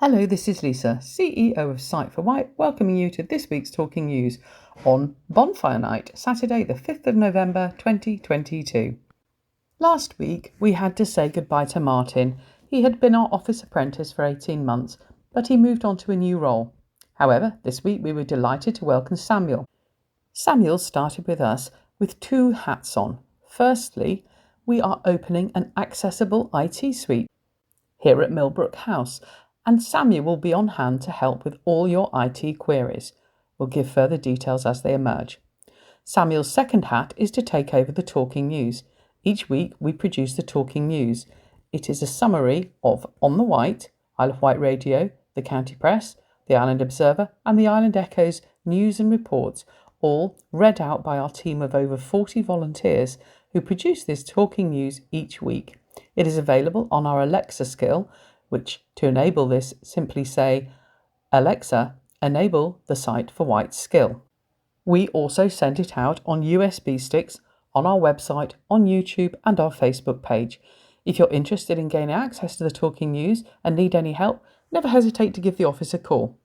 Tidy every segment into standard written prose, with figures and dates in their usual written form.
Hello, this is Lisa, CEO of Sight for White, welcoming you to this week's Talking News on Bonfire Night, Saturday the 5th of November 2022. Last week, we had to say goodbye to Martin. He had been our office apprentice for 18 months, but he moved on to a new role. However, this week we were delighted to welcome Samuel. Samuel started with us with two hats on. Firstly, we are opening an accessible IT suite here at Millbrook House, and Samuel will be on hand to help with all your IT queries. We'll give further details as they emerge. Samuel's second hat is to take over the Talking News. Each week we produce the Talking News. It is a summary of On the White, Isle of Wight Radio, the County Press, the Island Observer and the Island Echo's news and reports, all read out by our team of over 40 volunteers who produce this Talking News each week. It is available on our Alexa skill, which to enable this, simply say, Alexa, enable the Sight for White skill. We also send it out on USB sticks, on our website, on YouTube and our Facebook page. If you're interested in gaining access to the Talking News and need any help, never hesitate to give the office a call.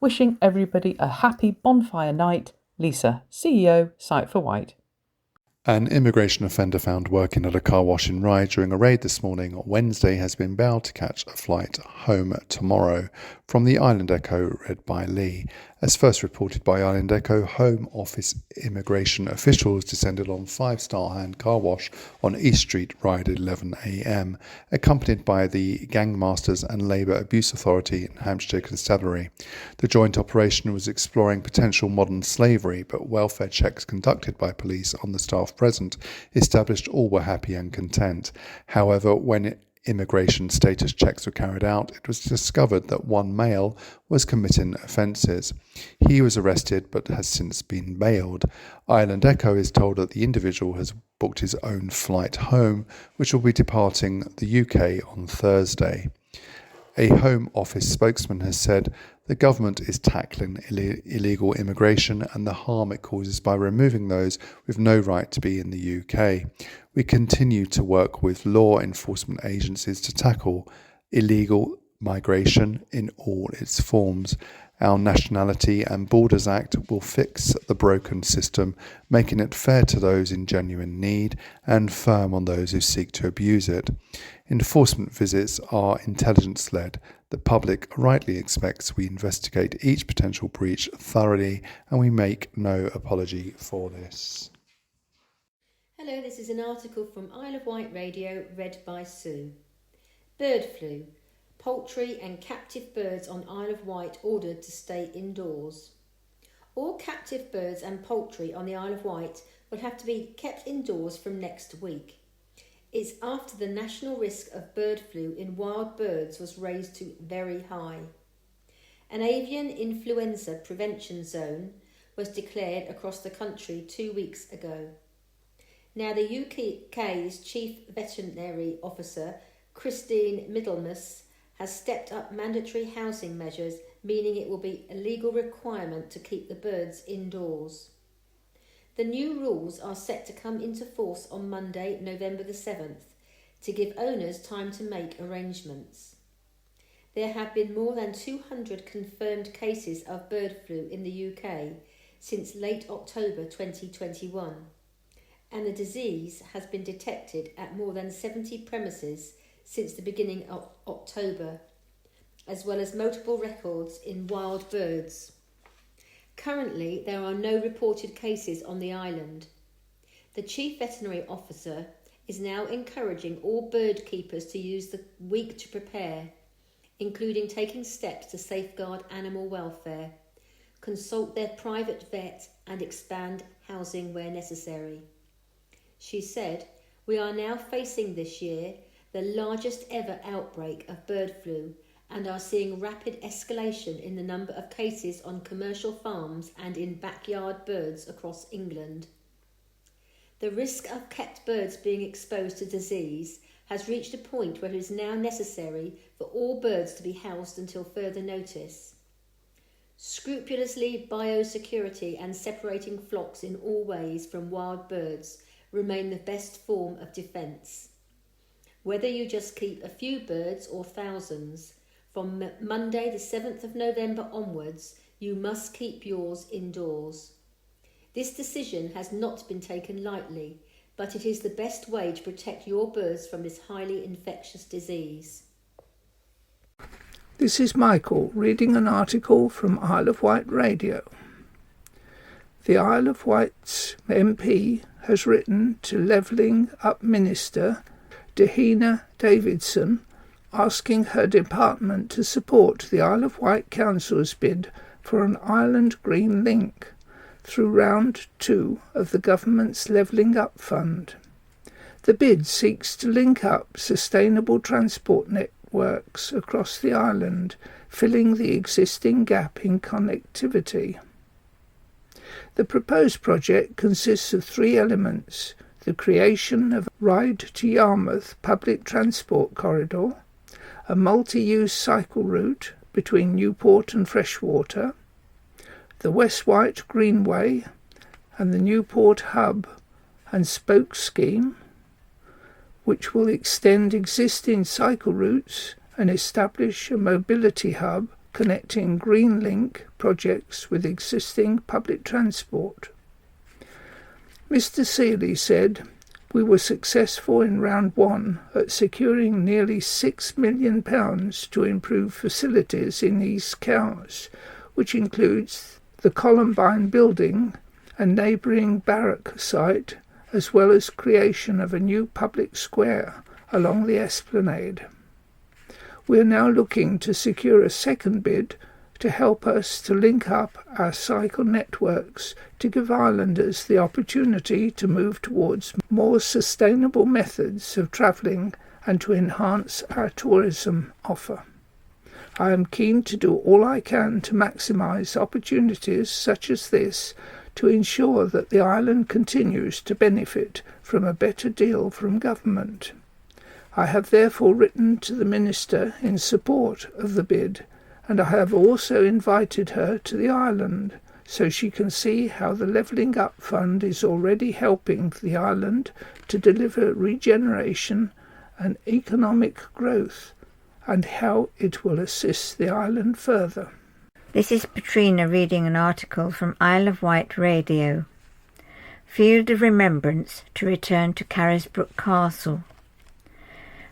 Wishing everybody a happy bonfire night, Lisa, CEO, Sight for White. An immigration offender found working at a car wash in Rye during a raid this morning, Wednesday, has been bailed to catch a flight home tomorrow. From the Island Echo, read by Lee. As first reported by Island Echo, Home Office immigration officials descended on Five Star Hand car wash on East Street, Rye at 11 a.m, accompanied by the Gangmasters and Labour Abuse Authority in Hampshire Constabulary. The joint operation was exploring potential modern slavery, but welfare checks conducted by police on the staff present established all were happy and content. However, when immigration status checks were carried out, it was discovered that one male was committing offences. He was arrested but has since been bailed. Island Echo is told that the individual has booked his own flight home, which will be departing the UK on Thursday. A Home Office spokesman has said the government is tackling illegal immigration and the harm it causes by removing those with no right to be in the UK. We continue to work with law enforcement agencies to tackle illegal migration in all its forms. Our Nationality and Borders Act will fix the broken system, making it fair to those in genuine need and firm on those who seek to abuse it. Enforcement visits are intelligence-led. The public rightly expects we investigate each potential breach thoroughly, and we make no apology for this. Hello, this is an article from Isle of Wight Radio, read by Sue. Bird flu. Poultry and captive birds on Isle of Wight ordered to stay indoors. All captive birds and poultry on the Isle of Wight will have to be kept indoors from next week. It's after the national risk of bird flu in wild birds was raised to very high. An avian influenza prevention zone was declared across the country 2 weeks ago. Now, the UK's Chief Veterinary Officer, Christine Middlemas, has stepped up mandatory housing measures, meaning it will be a legal requirement to keep the birds indoors. The new rules are set to come into force on Monday, November the 7th, to give owners time to make arrangements. There have been more than 200 confirmed cases of bird flu in the UK since late October 2021, and the disease has been detected at more than 70 premises since the beginning of October, as well as multiple records in wild birds. Currently, there are no reported cases on the island. The Chief Veterinary Officer is now encouraging all bird keepers to use the week to prepare, including taking steps to safeguard animal welfare, consult their private vet and expand housing where necessary. She said, "We are now facing this year the largest ever outbreak of bird flu and are seeing rapid escalation in the number of cases on commercial farms and in backyard birds across England. The risk of kept birds being exposed to disease has reached a point where it is now necessary for all birds to be housed until further notice. Scrupulously biosecurity and separating flocks in all ways from wild birds remain the best form of defence. Whether you just keep a few birds or thousands, From Monday the 7th of November onwards, you must keep yours indoors. This decision has not been taken lightly, but it is the best way to protect your birds from this highly infectious disease. This is Michael reading an article from Isle of Wight Radio. The Isle of Wight's MP has written to Levelling Up Minister Dehena Davidson asking her department to support the Isle of Wight Council's bid for an Island Green Link through round 2 of the government's Levelling Up Fund. The bid seeks to link up sustainable transport networks across the island, filling the existing gap in connectivity. The proposed project consists of 3 elements: the creation of a Ryde to Yarmouth public transport corridor, a multi-use cycle route between Newport and Freshwater, the West Wight Greenway, and the Newport Hub and Spoke scheme, which will extend existing cycle routes and establish a mobility hub connecting Green Link projects with existing public transport. Mr. Seeley said, "We were successful in round 1 at securing nearly £6 million to improve facilities in East Cowes, which includes the Columbine building and neighbouring barrack site, as well as creation of a new public square along the esplanade. We are now looking to secure a second bid to help us to link up our cycle networks to give islanders the opportunity to move towards more sustainable methods of travelling and to enhance our tourism offer. I am keen to do all I can to maximise opportunities such as this to ensure that the island continues to benefit from a better deal from government. I have therefore written to the Minister in support of the bid, and I have also invited her to the island so she can see how the Levelling Up Fund is already helping the island to deliver regeneration and economic growth, and how it will assist the island further." This is Patrina reading an article from Isle of Wight Radio. Field of Remembrance to return to Carisbrooke Castle.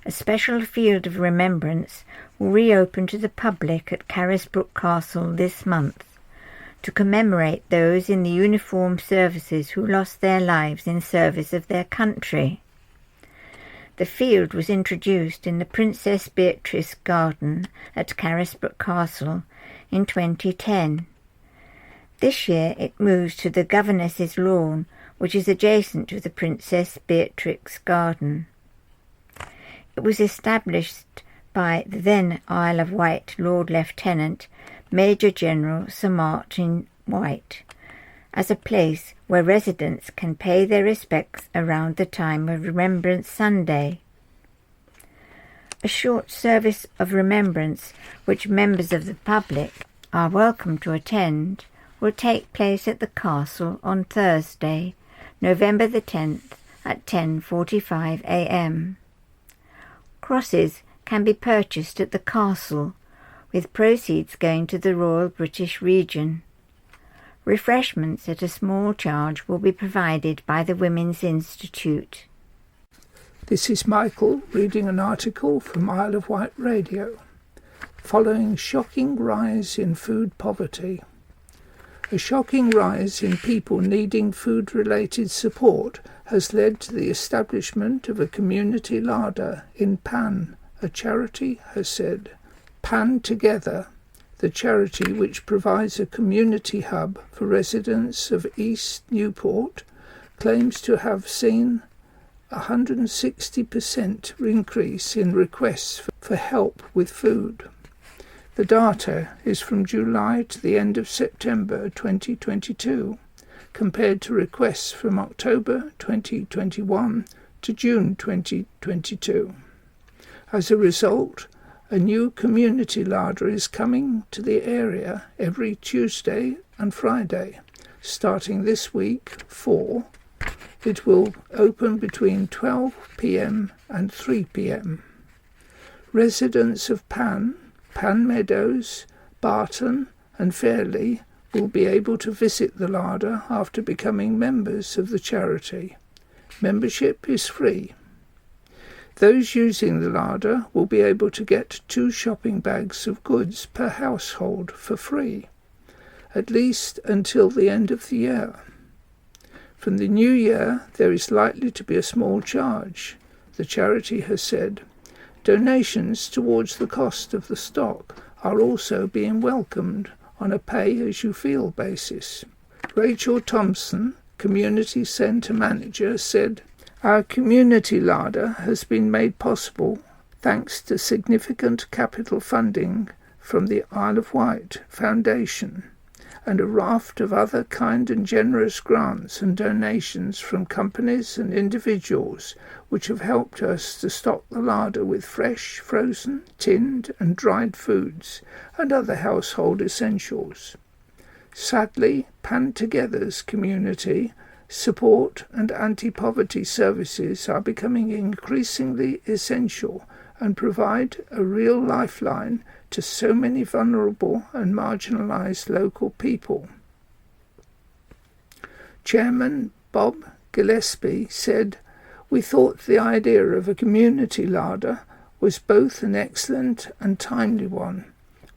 A special field of remembrance will reopen to the public at Carisbrooke Castle this month to commemorate those in the uniformed services who lost their lives in service of their country. The field was introduced in the Princess Beatrice Garden at Carisbrooke Castle in 2010. This year it moves to the Governess's Lawn, which is adjacent to the Princess Beatrix Garden. It was established by the then Isle of Wight Lord Lieutenant Major General Sir Martin White as a place where residents can pay their respects around the time of Remembrance Sunday. A short service of remembrance, which members of the public are welcome to attend, will take place at the castle on Thursday, November the 10th at 10:45 a.m. Crosses can be purchased at the castle, with proceeds going to the Royal British Legion. Refreshments at a small charge will be provided by the Women's Institute. This is Michael reading an article from Isle of Wight Radio. Following shocking rise in food poverty. A shocking rise in people needing food-related support has led to the establishment of a community larder in Pan, a charity has said. Pan Together, the charity which provides a community hub for residents of East Newport, claims to have seen a 160% increase in requests for help with food. The data is from July to the end of September 2022, compared to requests from October 2021 to June 2022. As a result, a new community larder is coming to the area every Tuesday and Friday. Starting this week, it will open between 12 p.m. and 3 p.m. Residents of Pan Pan Meadows, Barton and Fairley will be able to visit the larder after becoming members of the charity. Membership is free. Those using the larder will be able to get 2 shopping bags of goods per household for free, at least until the end of the year. From the new year, there is likely to be a small charge, the charity has said. Donations towards the cost of the stock are also being welcomed on a pay-as-you-feel basis. Rachel Thompson, Community Centre Manager, said, "Our community larder has been made possible thanks to significant capital funding from the Isle of Wight Foundation and a raft of other kind and generous grants and donations from companies and individuals which have helped us to stock the larder with fresh, frozen, tinned and dried foods and other household essentials. Sadly, Pan Together's community support and anti-poverty services are becoming increasingly essential and provide a real lifeline to so many vulnerable and marginalised local people." Chairman Bob Gillespie said, "We thought the idea of a community larder was both an excellent and timely one.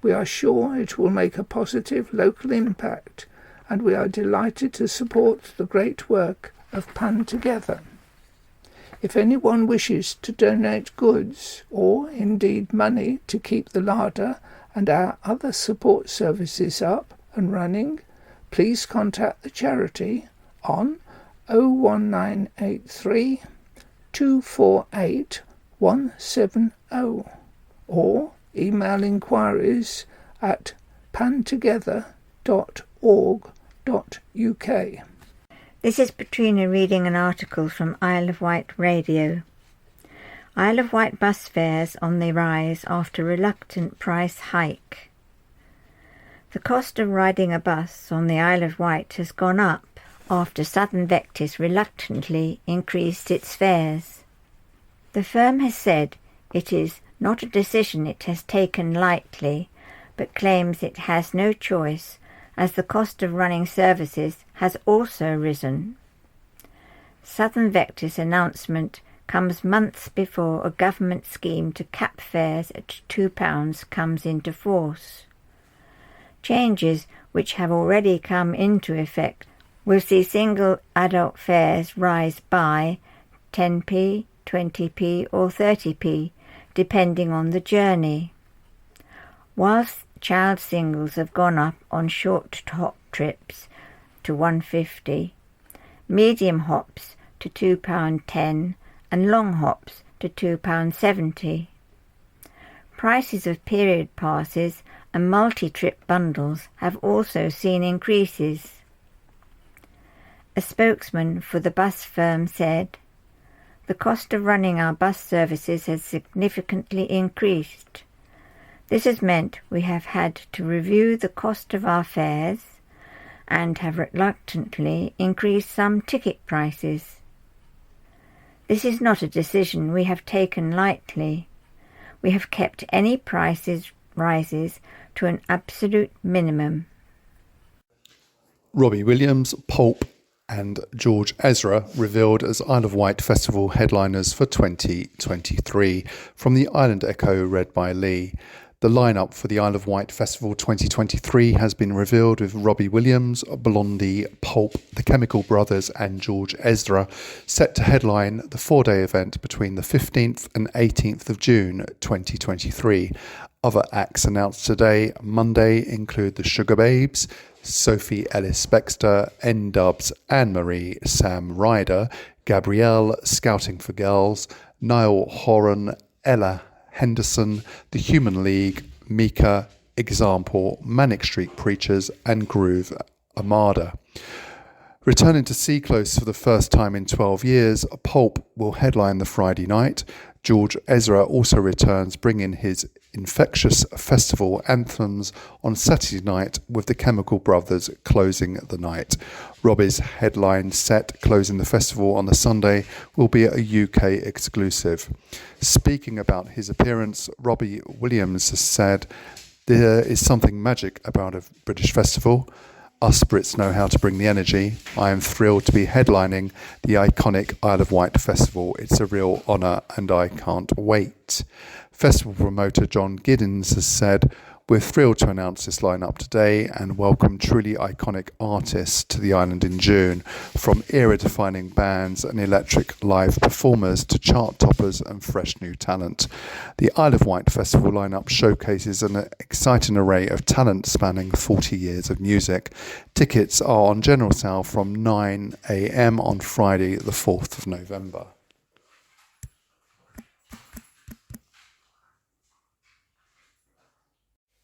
We are sure it will make a positive local impact, and we are delighted to support the great work of Pan Together. If anyone wishes to donate goods or indeed money to keep the larder and our other support services up and running, please contact the charity on 01983 248 170 or email inquiries at pantogether.org.uk. This is Petrina reading an article from Isle of Wight Radio. Isle of Wight bus fares on the rise after reluctant price hike. The cost of riding a bus on the Isle of Wight has gone up after Southern Vectis reluctantly increased its fares. The firm has said it is not a decision it has taken lightly, but claims it has no choice as the cost of running services has also risen. Southern Vectis' announcement comes months before a government scheme to cap fares at £2 comes into force. Changes which have already come into effect will see single adult fares rise by 10p, 20p or 30p, depending on the journey. Whilst child singles have gone up on short hop trips to £1.50, medium hops to £2.10 and long hops to £2.70. Prices of period passes and multi-trip bundles have also seen increases. A spokesman for the bus firm said, "The cost of running our bus services has significantly increased. This has meant we have had to review the cost of our fares and have reluctantly increased some ticket prices. This is not a decision we have taken lightly. We have kept any prices rises to an absolute minimum." Robbie Williams, Pulp and George Ezra revealed as Isle of Wight Festival headliners for 2023 from the Island Echo read by Lee. The lineup for the Isle of Wight Festival 2023 has been revealed with Robbie Williams, Blondie, Pulp, The Chemical Brothers and George Ezra set to headline the 4-day event between the 15th and 18th of June 2023. Other acts announced today, Monday, include the Sugar Babes, Sophie Ellis-Bextor, N-Dubs, Anne-Marie, Sam Ryder, Gabrielle, Scouting for Girls, Niall Horan, Ella Henderson, The Human League, Mika, Example, Manic Street Preachers and Groove Armada. Returning to Sea Close for the first time in 12 years, Pulp will headline the Friday night. George Ezra also returns, bringing his infectious festival anthems on Saturday night, with the Chemical Brothers closing the night. Robbie's headline set closing the festival on the Sunday will be a UK exclusive. Speaking about his appearance, Robbie Williams has said, "There is something magic about a British festival. Us Brits know how to bring the energy. I am thrilled to be headlining the iconic Isle of Wight Festival. It's a real honour and I can't wait." Festival promoter John Giddens has said, "We're thrilled to announce this lineup today and welcome truly iconic artists to the island in June, from era-defining bands and electric live performers to chart toppers and fresh new talent. The Isle of Wight Festival lineup showcases an exciting array of talent spanning 40 years of music. Tickets are on general sale from 9 a.m. on Friday, the 4th of November.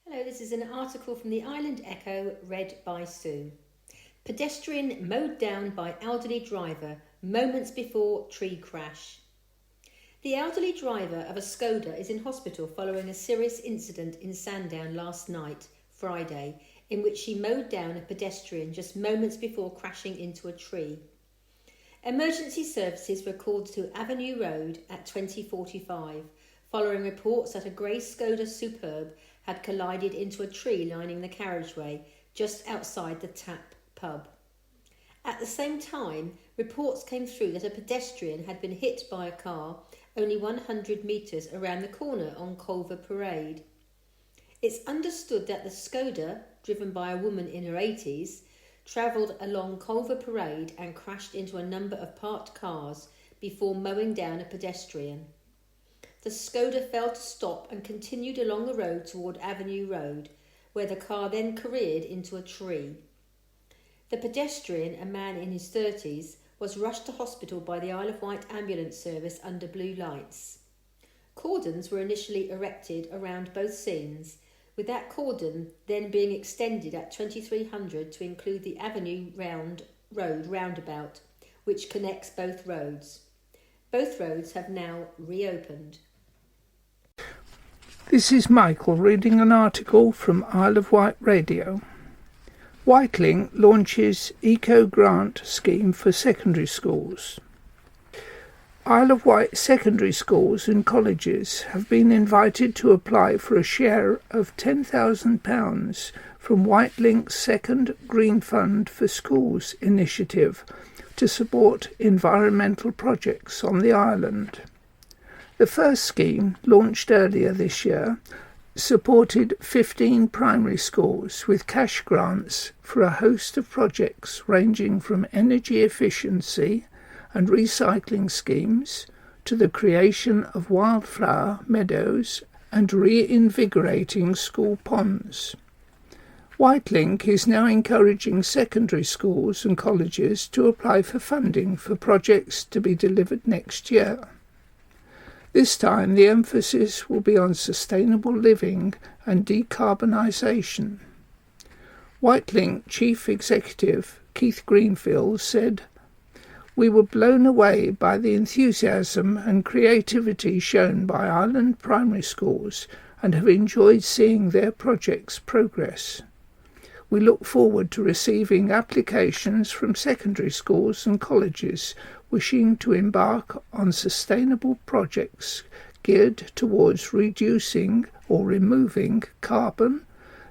Hello, this is an article from the Island Echo, read by Sue. Pedestrian mowed down by elderly driver moments before tree crash. The elderly driver of a Skoda is in hospital following a serious incident in Sandown last night, Friday, in which she mowed down a pedestrian just moments before crashing into a tree. Emergency services were called to Avenue Road at 20:45, following reports that a grey Skoda Superb had collided into a tree lining the carriageway just outside the Tap pub. At the same time, reports came through that a pedestrian had been hit by a car only 100 metres around the corner on Culver Parade. It's understood that the Skoda, driven by a woman in her 80s, travelled along Culver Parade and crashed into a number of parked cars before mowing down a pedestrian. The Skoda failed to stop and continued along the road toward Avenue Road, where the car then careered into a tree. The pedestrian, a man in his 30s, was rushed to hospital by the Isle of Wight ambulance service under blue lights. Cordons were initially erected around both scenes, with that cordon then being extended at 2300 to include the Avenue Road roundabout, which connects both roads. Both roads have now reopened. This is Michael reading an article from Isle of Wight Radio. Wightlink launches eco-grant scheme for secondary schools. Isle of Wight secondary schools and colleges have been invited to apply for a share of £10,000 from Wightlink's second Green Fund for Schools initiative to support environmental projects on the island. The first scheme, launched earlier this year, supported 15 primary schools with cash grants for a host of projects ranging from energy efficiency and recycling schemes to the creation of wildflower meadows and reinvigorating school ponds. Wightlink is now encouraging secondary schools and colleges to apply for funding for projects to be delivered next year. This time the emphasis will be on sustainable living and decarbonisation. Wightlink Chief Executive Keith Greenfield said, "We were blown away by the enthusiasm and creativity shown by Island primary schools and have enjoyed seeing their projects progress. We look forward to receiving applications from secondary schools and colleges wishing to embark on sustainable projects geared towards reducing or removing carbon,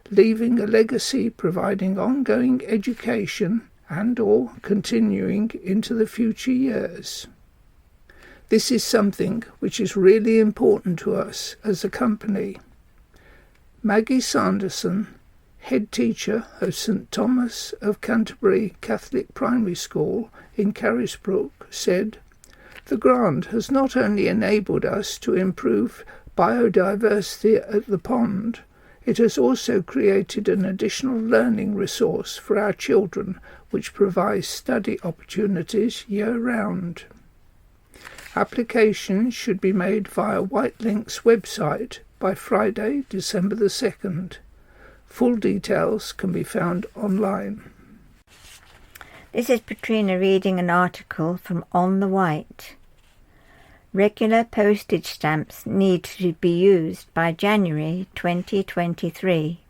leaving a legacy providing ongoing education and/or continuing into the future years. This is something which is really important to us as a company." Maggie Sanderson, head teacher of St Thomas of Canterbury Catholic Primary School in Carisbrooke, said, "The grant has not only enabled us to improve biodiversity at the pond, it has also created an additional learning resource for our children which provides study opportunities year-round. Applications should be made via Wightlink's website by Friday, December the 2nd. Full details can be found online." This is Patrina reading an article from On the Wight. Regular postage stamps need to be used by January 2023.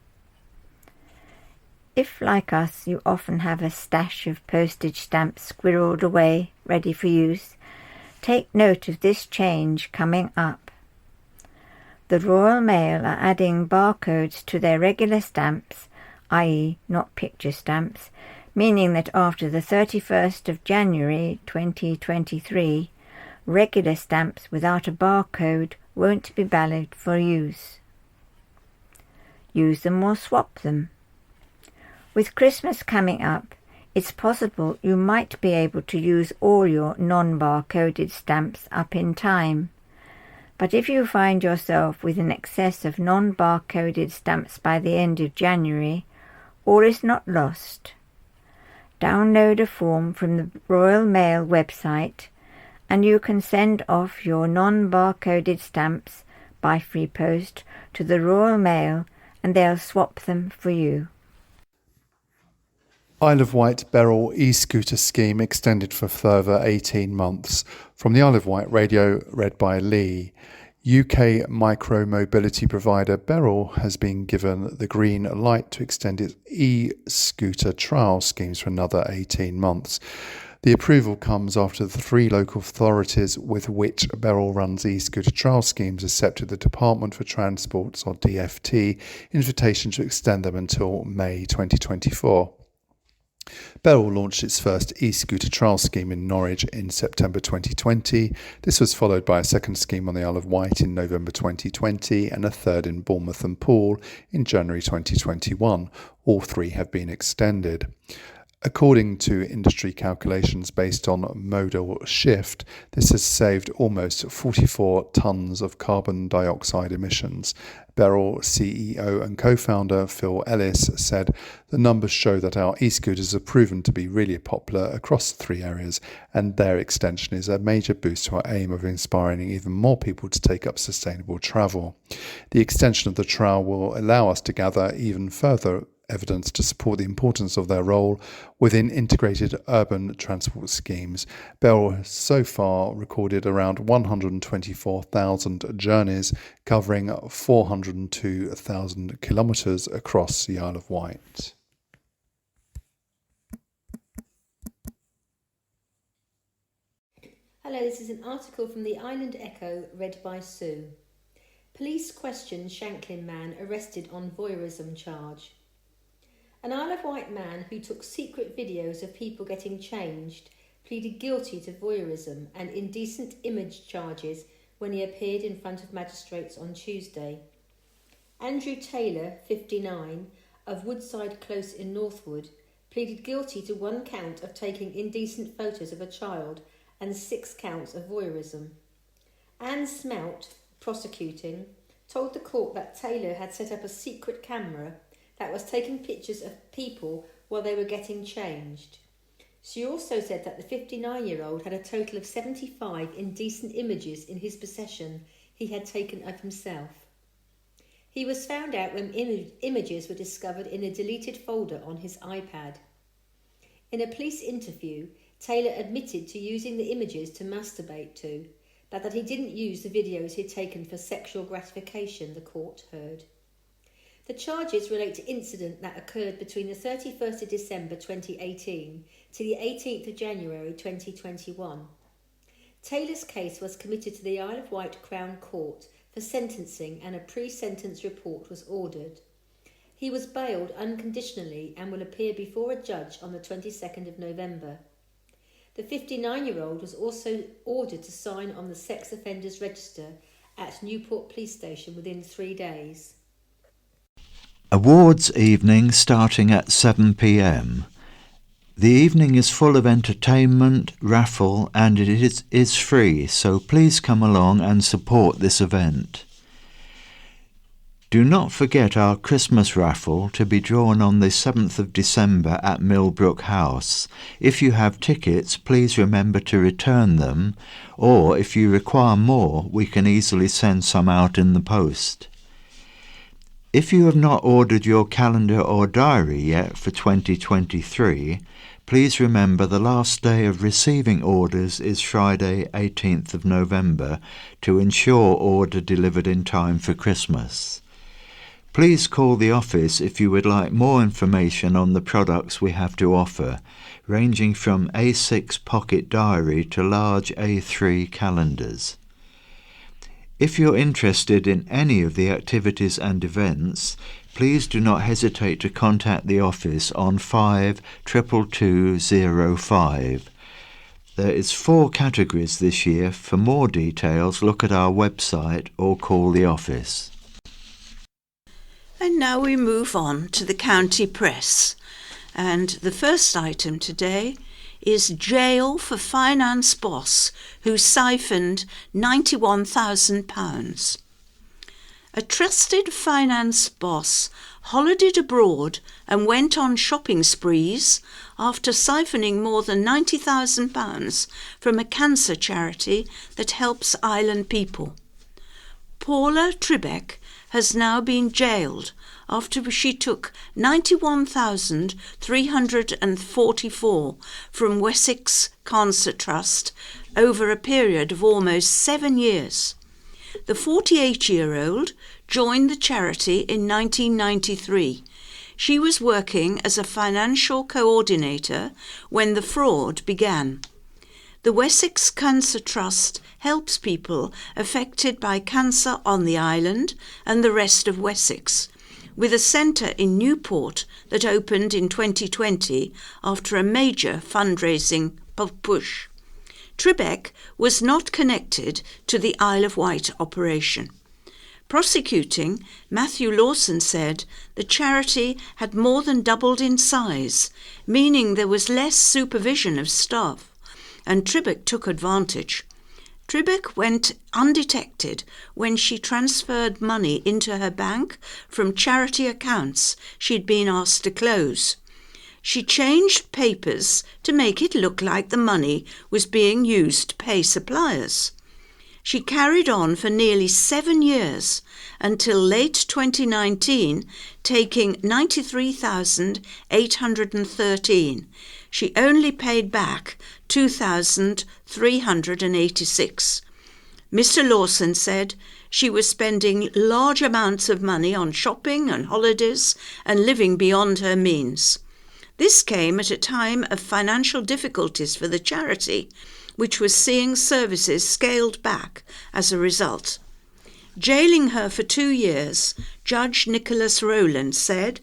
If, like us, you often have a stash of postage stamps squirreled away, ready for use, take note of this change coming up. The Royal Mail are adding barcodes to their regular stamps, i.e. not picture stamps, meaning that after the 31st of January 2023, regular stamps without a barcode won't be valid for use. Use them or swap them. With Christmas coming up, it's possible you might be able to use all your non-barcoded stamps up in time. But if you find yourself with an excess of non-barcoded stamps by the end of January, all is not lost. Download a form from the Royal Mail website and you can send off your non-barcoded stamps by free post to the Royal Mail and they'll swap them for you. Isle of Wight Beryl e-scooter scheme extended for further 18 months. From the Isle of Wight Radio, read by Lee. UK micro-mobility provider Beryl has been given the green light to extend its e-scooter trial schemes for another 18 months. The approval comes after the 3 local authorities with which Beryl runs e-scooter trial schemes accepted the Department for Transport's, or DfT, invitation to extend them until May 2024. Beryl launched its first e-scooter trial scheme in Norwich in September 2020. This was followed by a second scheme on the Isle of Wight in November 2020 and a third in Bournemouth and Poole in January 2021. All 3 have been extended. According to industry calculations based on modal shift, this has saved almost 44 tonnes of carbon dioxide emissions. Beryl CEO and co-founder Phil Ellis said, "The numbers show that our e-scooters have proven to be really popular across the 3 areas, and their extension is a major boost to our aim of inspiring even more people to take up sustainable travel. The extension of the trial will allow us to gather even further evidence to support the importance of their role within integrated urban transport schemes. Beryl has so far recorded around 124,000 journeys covering 402,000 kilometres across the Isle of Wight." Hello, this is an article from the Island Echo read by Sue. Police question Shanklin man arrested on voyeurism charge. An Isle of Wight man who took secret videos of people getting changed pleaded guilty to voyeurism and indecent image charges when he appeared in front of magistrates on Tuesday. Andrew Taylor, 59, of Woodside Close in Northwood, pleaded guilty to 1 count of taking indecent photos of a child and 6 counts of voyeurism. Anne Smelt, prosecuting, told the court that Taylor had set up a secret camera that was taking pictures of people while they were getting changed. She also said that the 59-year-old had a total of 75 indecent images in his possession he had taken of himself. He was found out when images were discovered in a deleted folder on his iPad. In a police interview, Taylor admitted to using the images to masturbate to, but that he didn't use the videos he'd taken for sexual gratification, the court heard. The charges relate to incident that occurred between the 31st of December 2018 to the 18th of January 2021. Taylor's case was committed to the Isle of Wight Crown Court for sentencing and a pre-sentence report was ordered. He was bailed unconditionally and will appear before a judge on the 22nd of November. The 59-year-old was also ordered to sign on the sex offenders register at Newport Police Station within 3 days. Awards evening starting at 7 p.m. The evening is full of entertainment, raffle, and it is free, so please come along and support this event. Do not forget our Christmas raffle to be drawn on the 7th of December at Millbrook House. If you have tickets, please remember to return them, or if you require more, we can easily send some out in the post. If you have not ordered your calendar or diary yet for 2023, please remember the last day of receiving orders is Friday 18th of November to ensure order delivered in time for Christmas. Please call the office if you would like more information on the products we have to offer, ranging from A6 pocket diary to large A3 calendars. If you're interested in any of the activities and events, please do not hesitate to contact the office on 522205. There is 4 categories this year. For more details, look at our website or call the office. And now we move on to the county press. And the first item today is jail for finance boss who siphoned £91,000. A trusted finance boss holidayed abroad and went on shopping sprees after siphoning more than £90,000 from a cancer charity that helps island people. Paula Tribeck has now been jailed after she took £91,344 from Wessex Cancer Trust over a period of almost 7 years. The 48-year-old joined the charity in 1993. She was working as a financial coordinator when the fraud began. The Wessex Cancer Trust helps people affected by cancer on the island and the rest of Wessex, with a centre in Newport that opened in 2020 after a major fundraising push. Tribeck was not connected to the Isle of Wight operation. Prosecuting, Matthew Lawson said the charity had more than doubled in size, meaning there was less supervision of staff, and Tribeck took advantage. Tribeck went undetected when she transferred money into her bank from charity accounts she'd been asked to close. She changed papers to make it look like the money was being used to pay suppliers. She carried on for nearly 7 years until late 2019, taking £93,813. She only paid back £2,386. Mr. Lawson said she was spending large amounts of money on shopping and holidays and living beyond her means. This came at a time of financial difficulties for the charity, which was seeing services scaled back as a result. Jailing her for 2 years, Judge Nicholas Rowland said,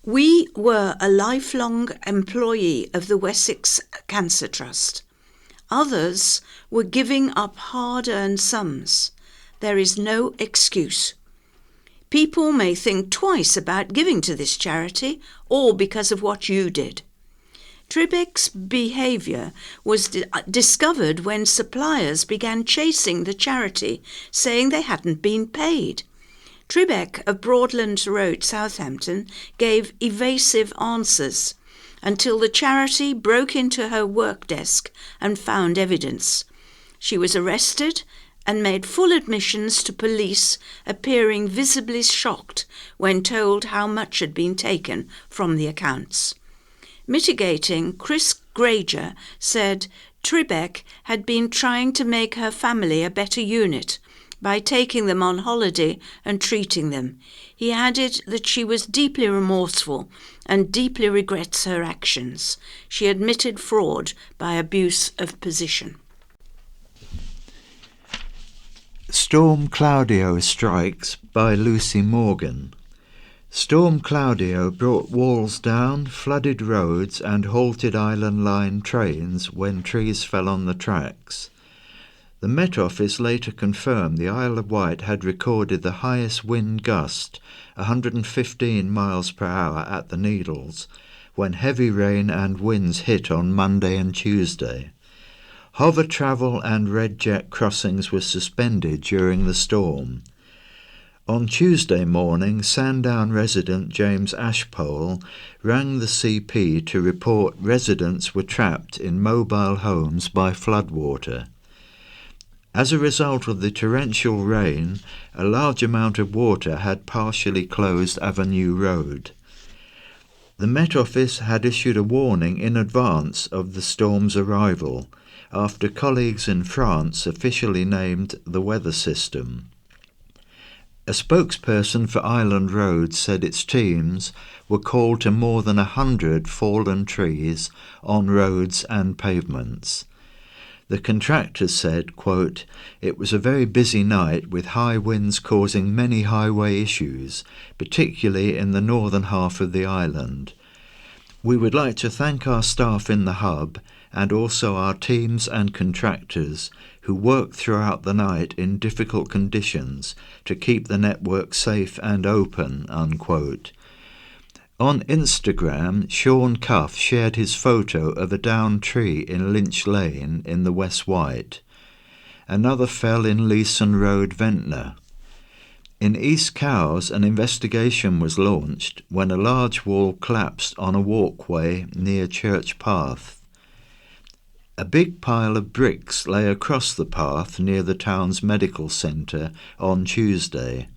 "We were a lifelong employee of the Wessex Cancer Trust. Others were giving up hard-earned sums. There is no excuse. People may think twice about giving to this charity, all because of what you did." Tribeck's behaviour was discovered when suppliers began chasing the charity, saying they hadn't been paid. Tribeck of Broadlands Road, Southampton, gave evasive answers until the charity broke into her work desk and found evidence. She was arrested and made full admissions to police, appearing visibly shocked when told how much had been taken from the accounts. Mitigating, Chris Granger said Tribeck had been trying to make her family a better unit by taking them on holiday and treating them. He added that she was deeply remorseful and deeply regrets her actions. She admitted fraud by abuse of position. Storm Claudio strikes by Lucy Morgan. Storm Claudio brought walls down, flooded roads and halted Island Line trains when trees fell on the tracks. The Met Office later confirmed the Isle of Wight had recorded the highest wind gust, 115 miles per hour at the Needles, when heavy rain and winds hit on Monday and Tuesday. Hover travel and Red Jet crossings were suspended during the storm. On Tuesday morning, Sandown resident James Ashpole rang the CP to report residents were trapped in mobile homes by floodwater. As a result of the torrential rain, a large amount of water had partially closed Avenue Road. The Met Office had issued a warning in advance of the storm's arrival, after colleagues in France officially named the weather system. A spokesperson for Island Road said its teams were called to more than 100 fallen trees on roads and pavements. The contractors said, quote, "It was a very busy night with high winds causing many highway issues, particularly in the northern half of the island. We would like to thank our staff in the hub and also our teams and contractors who worked throughout the night in difficult conditions to keep the network safe and open," unquote. On Instagram, Sean Cuff shared his photo of a downed tree in Lynch Lane in the West Wight. Another fell in Leeson Road, Ventnor. In East Cowes, an investigation was launched when a large wall collapsed on a walkway near Church Path. A big pile of bricks lay across the path near the town's medical centre on Tuesday.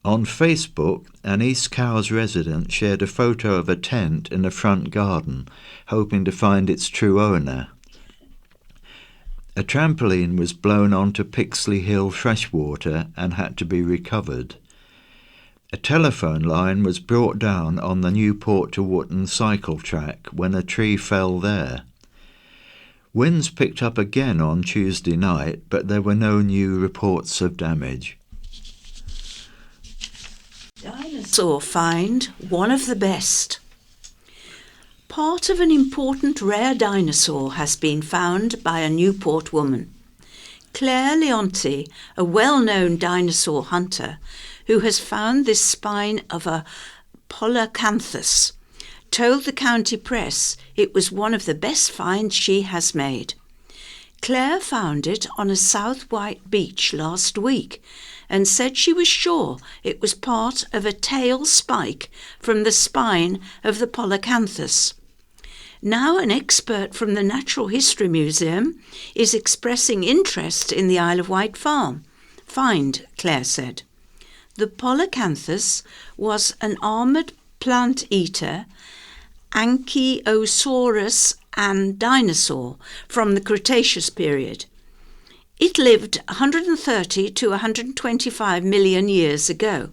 On Facebook, an East Cowes resident shared a photo of a tent in a front garden, hoping to find its true owner. A trampoline was blown onto Pixley Hill freshwater and had to be recovered. A telephone line was brought down on the Newport to Wootton cycle track when a tree fell there. Winds picked up again on Tuesday night, but there were no new reports of damage. Dinosaur find, one of the best. Part of an important rare dinosaur has been found by a Newport woman. Claire Leonti, a well-known dinosaur hunter, who has found this spine of a Polacanthus, told the county press it was one of the best finds she has made. Claire found it on a South Wight beach last week and said she was sure it was part of a tail spike from the spine of the Polacanthus. Now an expert from the Natural History Museum is expressing interest in the Isle of Wight find, Claire said. The Polacanthus was an armoured plant-eater, Ankylosaurus and dinosaur from the Cretaceous period. It lived 130 to 125 million years ago.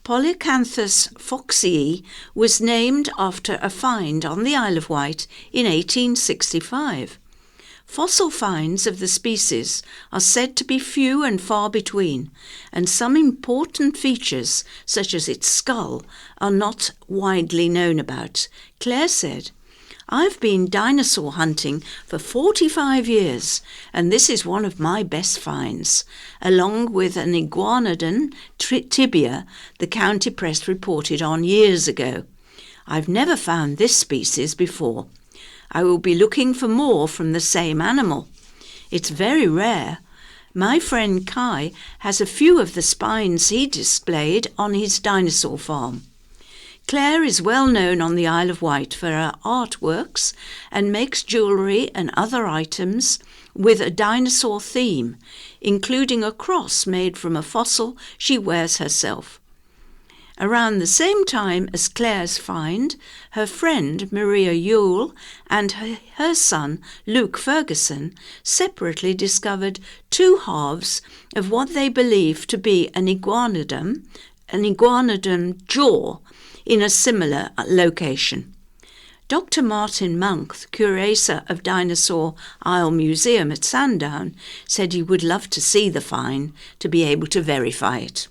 Polacanthus foxii was named after a find on the Isle of Wight in 1865. Fossil finds of the species are said to be few and far between, and some important features, such as its skull, are not widely known about. Claire said, "I've been dinosaur hunting for 45 years, and this is one of my best finds, along with an iguanodon tibia the county press reported on years ago. I've never found this species before. I will be looking for more from the same animal. It's very rare. My friend Kai has a few of the spines he displayed on his dinosaur farm." Claire is well known on the Isle of Wight for her artworks and makes jewellery and other items with a dinosaur theme, including a cross made from a fossil she wears herself. Around the same time as Claire's find, her friend Maria Yule and her son Luke Ferguson separately discovered two halves of what they believe to be an iguanodon jaw in a similar location. Dr. Martin Monk, the curator of Dinosaur Isle Museum at Sandown, said he would love to see the find to be able to verify it.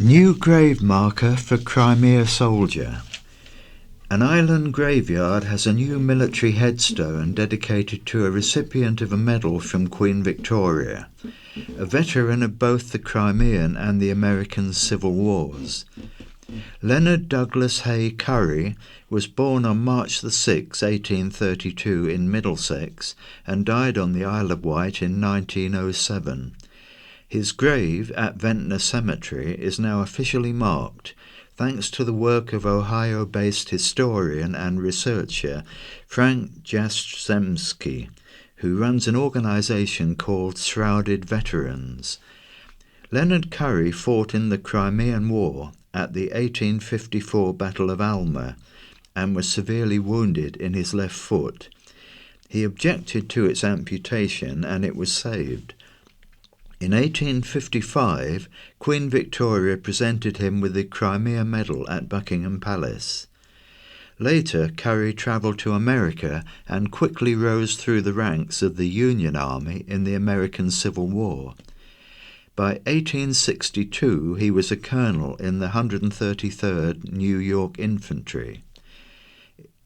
New grave marker for Crimea soldier. An island graveyard has a new military headstone dedicated to a recipient of a medal from Queen Victoria, a veteran of both the Crimean and the American Civil Wars. Leonard Douglas Hay Curry was born on March 6, 1832 in Middlesex and died on the Isle of Wight in 1907. His grave at Ventnor Cemetery is now officially marked, thanks to the work of Ohio-based historian and researcher Frank Jastrzemski, who runs an organisation called Shrouded Veterans. Leonard Currie fought in the Crimean War at the 1854 Battle of Alma and was severely wounded in his left foot. He objected to its amputation and it was saved. In 1855, Queen Victoria presented him with the Crimea Medal at Buckingham Palace. Later, Currie travelled to America and quickly rose through the ranks of the Union Army in the American Civil War. By 1862, he was a colonel in the 133rd New York Infantry.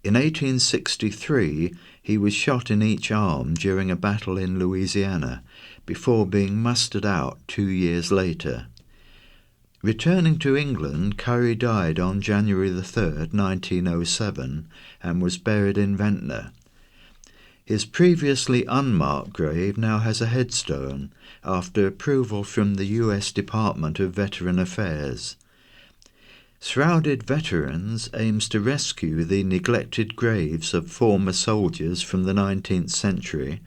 In 1863, he was shot in each arm during a battle in Louisiana, before being mustered out 2 years later. Returning to England, Currie died on January 3, 1907, and was buried in Ventnor. His previously unmarked grave now has a headstone, after approval from the U.S. Department of Veteran Affairs. Shrouded Veterans aims to rescue the neglected graves of former soldiers from the 19th century,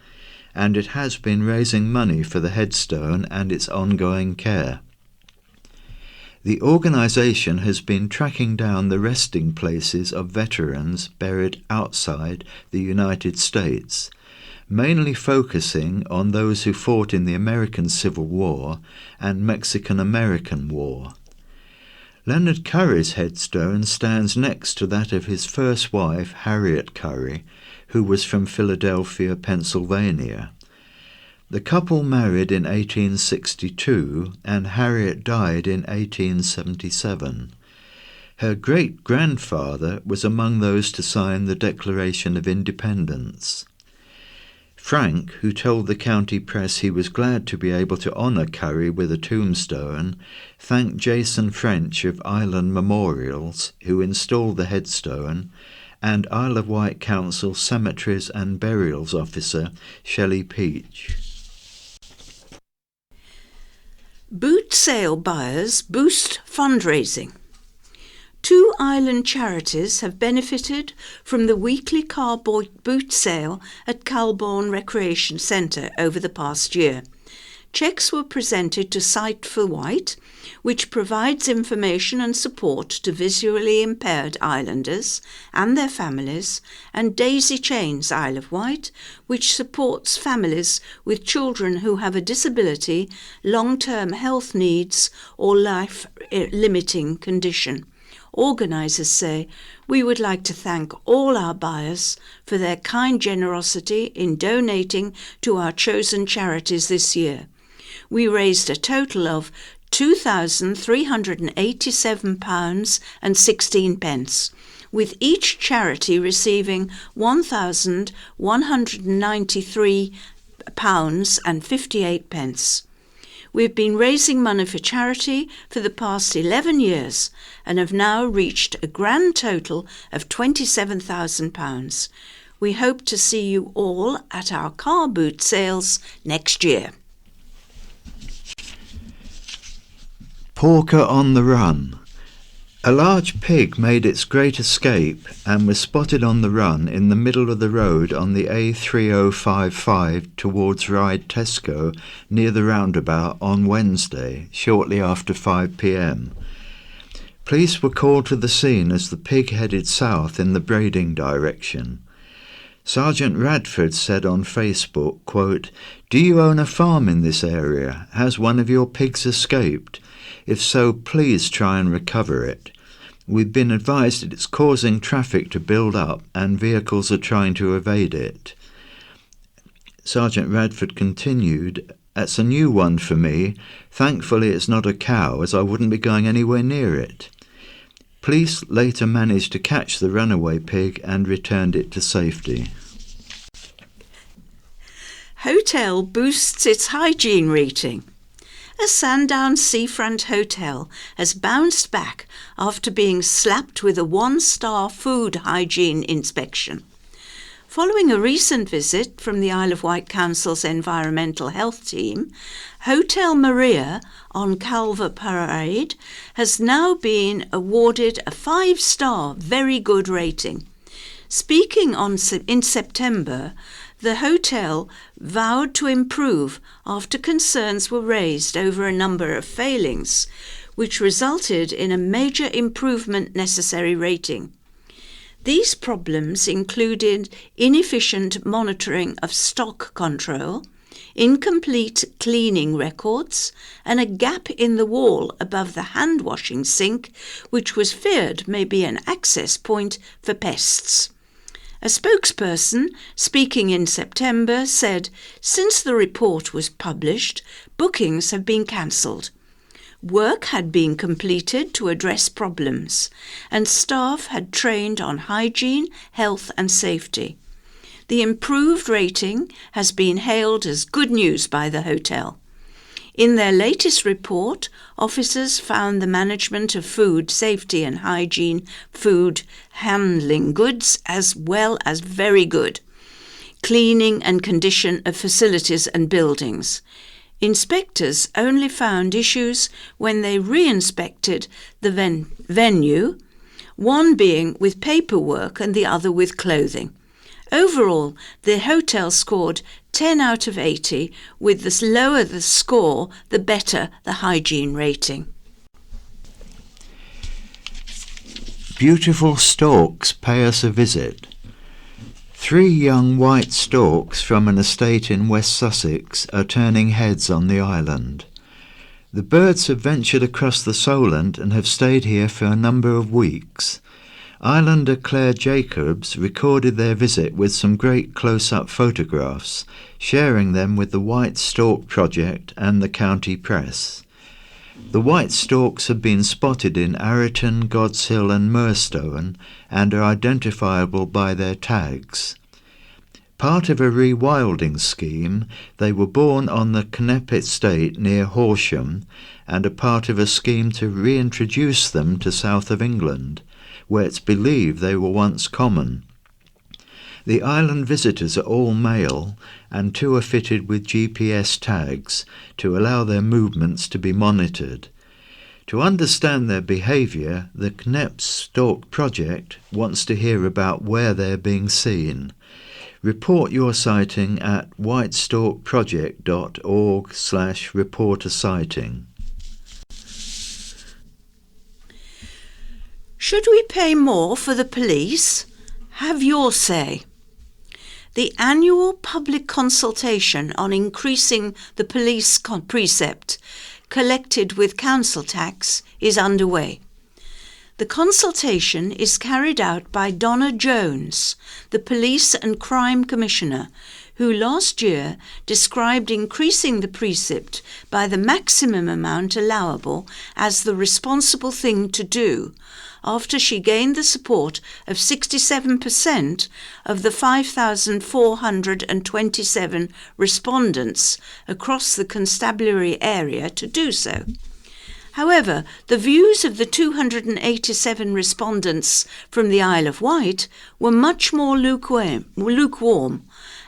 and it has been raising money for the headstone and its ongoing care. The organisation has been tracking down the resting places of veterans buried outside the United States, mainly focusing on those who fought in the American Civil War and Mexican-American War. Leonard Currie's headstone stands next to that of his first wife, Harriet Currie, who was from Philadelphia, Pennsylvania. The couple married in 1862 and Harriet died in 1877. Her great-grandfather was among those to sign the Declaration of Independence. Frank, who told the county press he was glad to be able to honour Currie with a tombstone, thanked Jason French of Island Memorials, who installed the headstone, and Isle of Wight Council Cemeteries and Burials Officer Shelley Peach. Boot sale buyers boost fundraising. 2 island charities have benefited from the weekly car boot sale at Calbourne Recreation Centre over the past year. Cheques were presented to Sight for Wight, which provides information and support to visually impaired islanders and their families, and Daisy Chains Isle of Wight, which supports families with children who have a disability, long-term health needs, or life-limiting condition. Organisers say, "We would like to thank all our buyers for their kind generosity in donating to our chosen charities this year. We raised a total of £2,387.16, with each charity receiving £1,193.58. We've been raising money for charity for the past 11 years and have now reached a grand total of £27,000. We hope to see you all at our car boot sales next year." Porker on the run. A large pig made its great escape and was spotted on the run in the middle of the road on the A3055 towards Ryde Tesco near the roundabout on Wednesday, shortly after 5 p.m. Police were called to the scene as the pig headed south in the Brading direction. Sergeant Radford said on Facebook, quote, "Do you own a farm in this area? Has one of your pigs escaped? If so, please try and recover it. We've been advised that it's causing traffic to build up and vehicles are trying to evade it." Sergeant Radford continued, "That's a new one for me. Thankfully it's not a cow, as I wouldn't be going anywhere near it." Police later managed to catch the runaway pig and returned it to safety. Hotel boosts its hygiene rating. A Sandown seafront hotel has bounced back after being slapped with a 1-star food hygiene inspection. Following a recent visit from the Isle of Wight Council's Environmental Health Team, Hotel Maria on Calva Parade has now been awarded a 5-star very good rating. Speaking in September, the hotel vowed to improve after concerns were raised over a number of failings, which resulted in a major improvement necessary rating. These problems included inefficient monitoring of stock control, incomplete cleaning records, and a gap in the wall above the hand-washing sink, which was feared may be an access point for pests. A spokesperson, speaking in September, said, "Since the report was published, bookings have been cancelled. Work had been completed to address problems, and staff had trained on hygiene, health and safety. The improved rating has been hailed as good news by the hotel." In their latest report, officers found the management of food safety and hygiene, food handling goods, as well as very good. Cleaning and condition of facilities and buildings. Inspectors only found issues when they re-inspected the venue, one being with paperwork and the other with clothing. Overall, the hotel scored 10 out of 80, with the lower the score, the better the hygiene rating. Beautiful storks pay us a visit. 3 young white storks from an estate in West Sussex are turning heads on the island. The birds have ventured across the Solent and have stayed here for a number of weeks. Islander Claire Jacobs recorded their visit with some great close-up photographs, sharing them with the White Stork Project and the county press. The white storks have been spotted in Arreton, Godshill and Murstone and are identifiable by their tags. Part of a rewilding scheme, they were born on the Knepp estate near Horsham and are part of a scheme to reintroduce them to south of England, where it's believed they were once common. The island visitors are all male, and 2 are fitted with GPS tags to allow their movements to be monitored. To understand their behaviour, the Knepp Stork Project wants to hear about where they're being seen. Report your sighting at whitestorkproject.org/report-a-sighting. Should we pay more for the police? Have your say. The annual public consultation on increasing the police precept collected with council tax is underway. The consultation is carried out by Donna Jones, the Police and Crime Commissioner, who last year described increasing the precept by the maximum amount allowable as the responsible thing to do, after she gained the support of 67% of the 5,427 respondents across the constabulary area to do so. However, the views of the 287 respondents from the Isle of Wight were much more lukewarm,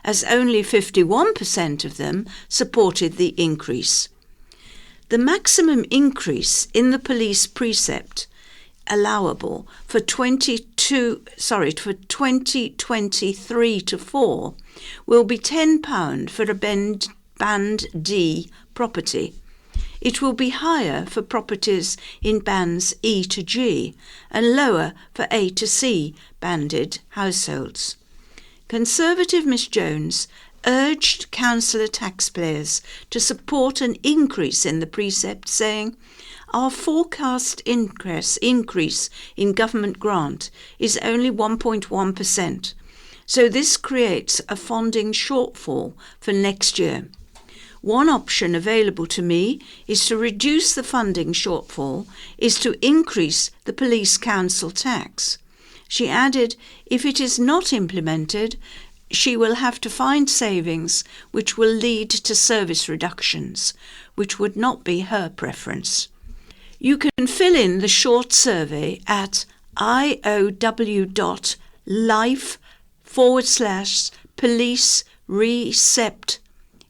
as only 51% of them supported the increase. The maximum increase in the police precept allowable for 2023-4 will be £10 for a Band D property. It will be higher for properties in bands E to G and lower for A to C banded households. Conservative Miss Jones urged councillor taxpayers to support an increase in the precept, saying, "Our forecast increase in government grant is only 1.1%, so this creates a funding shortfall for next year. One option available to me is to reduce the funding shortfall, is to increase the police council tax." She added, if it is not implemented, she will have to find savings which will lead to service reductions, which would not be her preference. You can fill in the short survey at iow.life police recept.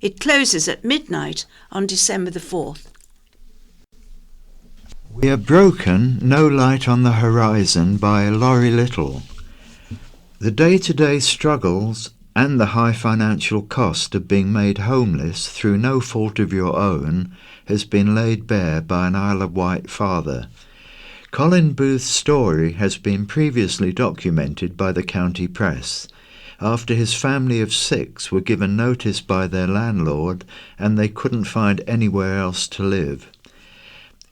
It closes at midnight on December the 4th. We are broken, no light on the horizon by Laurie Little. The day-to-day struggles and the high financial cost of being made homeless through no fault of your own has been laid bare by an Isle of Wight father. Colin Booth's story has been previously documented by the county press, after his family of 6 were given notice by their landlord and they couldn't find anywhere else to live.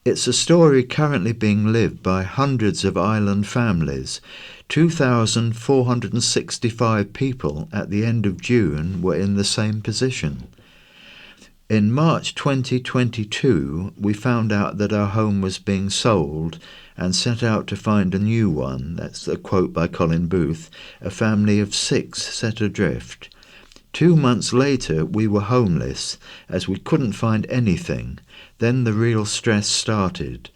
It's a story currently being lived by hundreds of island families. 2,465 people at the end of June were in the same position. In March 2022, we found out that our home was being sold and set out to find a new one. That's a quote by Colin Booth, a family of 6 set adrift. 2 months later, we were homeless as we couldn't find anything. Then the real stress started.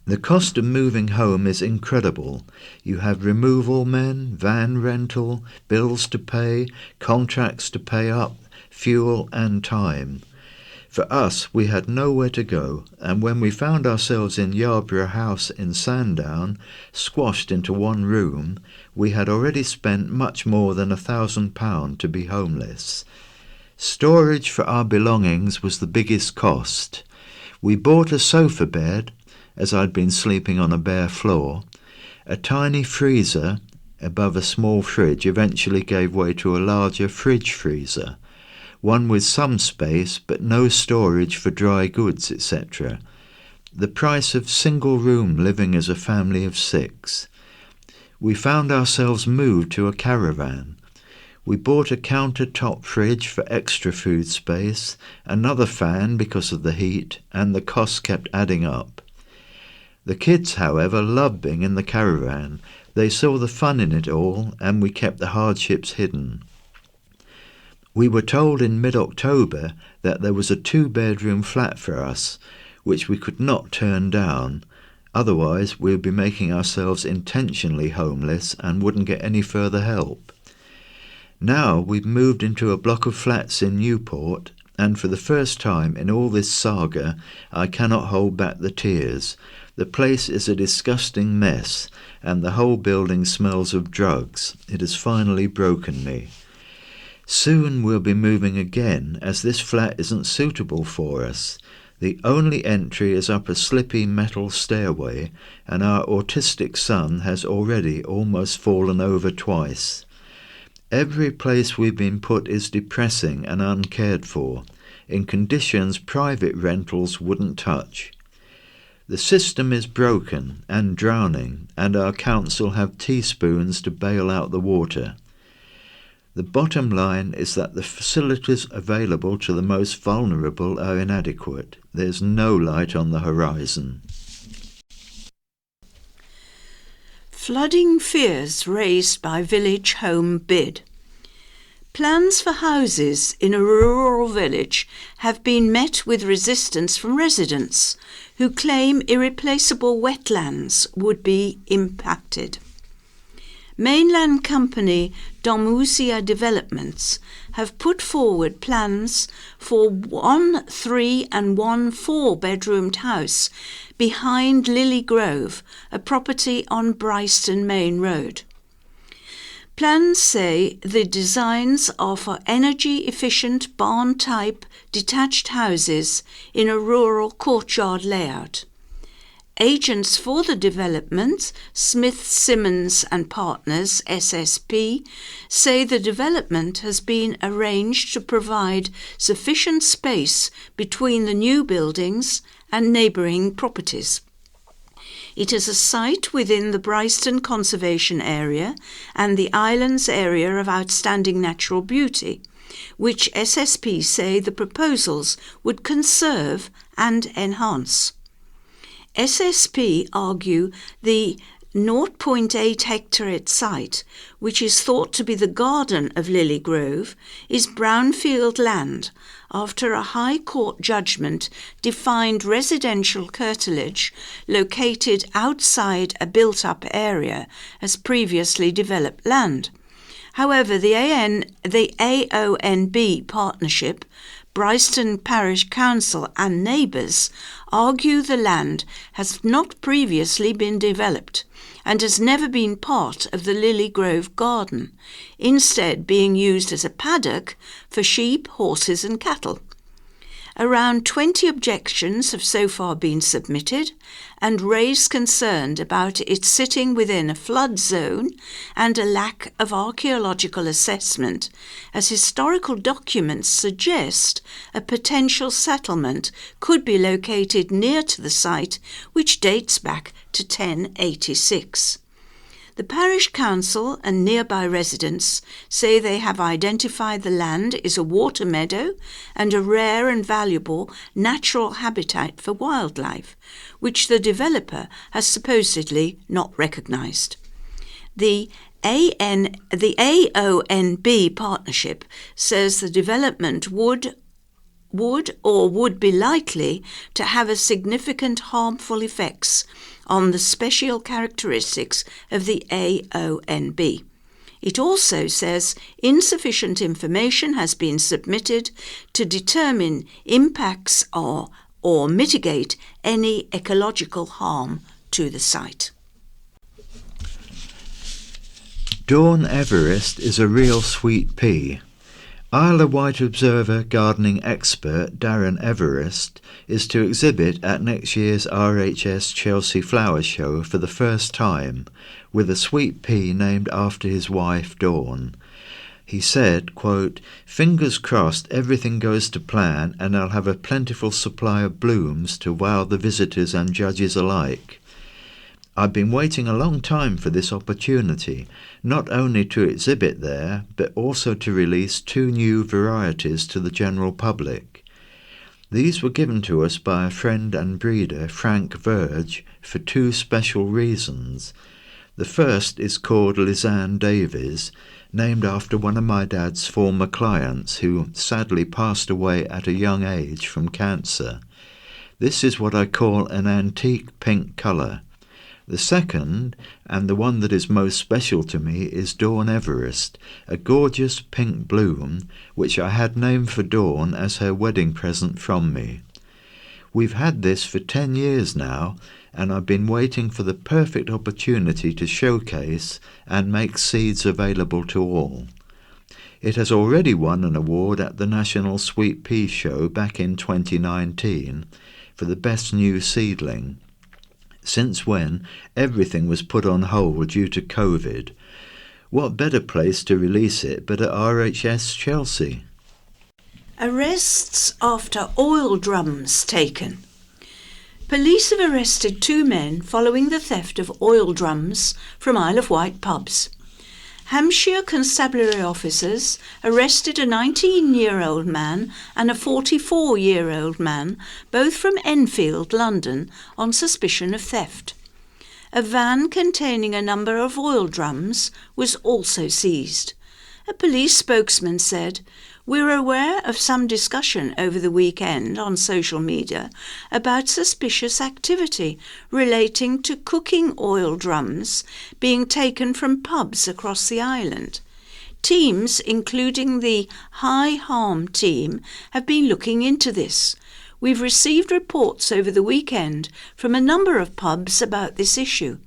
The cost of moving home is incredible. You have removal men, van rental, bills to pay, contracts to pay up, fuel and time. For us, we had nowhere to go, and when we found ourselves in Yarborough House in Sandown, squashed into one room, we had already spent much more than £1,000 to be homeless. Storage for our belongings was the biggest cost. We bought a sofa bed, as I'd been sleeping on a bare floor. A tiny freezer above a small fridge eventually gave way to a larger fridge freezer, one with some space but no storage for dry goods, etc. The price of single-room living as a family of 6. We found ourselves moved to a caravan. We bought a countertop fridge for extra food space, another fan because of the heat, and the costs kept adding up. The kids, however, loved being in the caravan. They saw the fun in it all, and we kept the hardships hidden. We were told in mid-October that there was a 2-bedroom flat for us, which we could not turn down. Otherwise, we would be making ourselves intentionally homeless and wouldn't get any further help. Now we've moved into a block of flats in Newport, and for the first time in all this saga, I cannot hold back the tears. The place is a disgusting mess, and the whole building smells of drugs. It has finally broken me. Soon we'll be moving again, as this flat isn't suitable for us. The only entry is up a slippy metal stairway, and our autistic son has already almost fallen over twice. Every place we've been put is depressing and uncared for, in conditions private rentals wouldn't touch. The system is broken and drowning, and our council have teaspoons to bail out the water. The bottom line is that the facilities available to the most vulnerable are inadequate. There's no light on the horizon. Flooding fears raised by village home bid. Plans for houses in a rural village have been met with resistance from residents who claim irreplaceable wetlands would be impacted. Mainland company Domusia Developments have put forward plans for 1 3 and 1 4-bedroomed house behind Lily Grove, a property on Bryston Main Road. Plans say the designs are for energy-efficient barn-type detached houses in a rural courtyard layout. Agents for the development, Smith Simmons and Partners, SSP, say the development has been arranged to provide sufficient space between the new buildings and neighbouring properties. It is a site within the Bryston Conservation Area and the Islands Area of Outstanding Natural Beauty, which SSP say the proposals would conserve and enhance. SSP argue the 0.8 hectare site, which is thought to be the garden of Lily Grove, is brownfield land after a High Court judgment defined residential curtilage located outside a built-up area as previously developed land. However, the AONB partnership, Bryston Parish Council and neighbours argue the land has not previously been developed and has never been part of the Lily Grove Garden, instead being used as a paddock for sheep, horses and cattle. Around 20 objections have so far been submitted and raised concern about it sitting within a flood zone and a lack of archaeological assessment, as historical documents suggest a potential settlement could be located near to the site, which dates back to 1086. The parish council and nearby residents say they have identified the land is a water meadow and a rare and valuable natural habitat for wildlife, which the developer has supposedly not recognised. The AONB partnership says the development would be likely to have a significant harmful effects on the special characteristics of the AONB. It also says insufficient information has been submitted to determine impacts or mitigate any ecological harm to the site. Dawn Everest is a real sweet pea. Isle of Wight observer gardening expert Darren Everest is to exhibit at next year's RHS Chelsea Flower Show for the first time, with a sweet pea named after his wife Dawn. He said, quote, "Fingers crossed everything goes to plan and I'll have a plentiful supply of blooms to wow the visitors and judges alike. I've been waiting a long time for this opportunity, not only to exhibit there, but also to release 2 new varieties to the general public. These were given to us by a friend and breeder, Frank Verge, for 2 special reasons. The first is called Lisanne Davies, named after one of my dad's former clients who sadly passed away at a young age from cancer. This is what I call an antique pink colour. The second, and the one that is most special to me, is Dawn Everest, a gorgeous pink bloom, which I had named for Dawn as her wedding present from me. We've had this for 10 years now, and I've been waiting for the perfect opportunity to showcase and make seeds available to all. It has already won an award at the National Sweet Pea Show back in 2019 for the best new seedling, since when everything was put on hold due to COVID. What better place to release it but at RHS Chelsea? Arrests after oil drums taken. Police have arrested 2 men following the theft of oil drums from Isle of Wight pubs. Hampshire Constabulary officers arrested a 19-year-old man and a 44-year-old man, both from Enfield, London, on suspicion of theft. A van containing a number of oil drums was also seized. A police spokesman said, "We're aware of some discussion over the weekend on social media about suspicious activity relating to cooking oil drums being taken from pubs across the island. Teams, including the High Harm team, have been looking into this. We've received reports over the weekend from a number of pubs about this issue.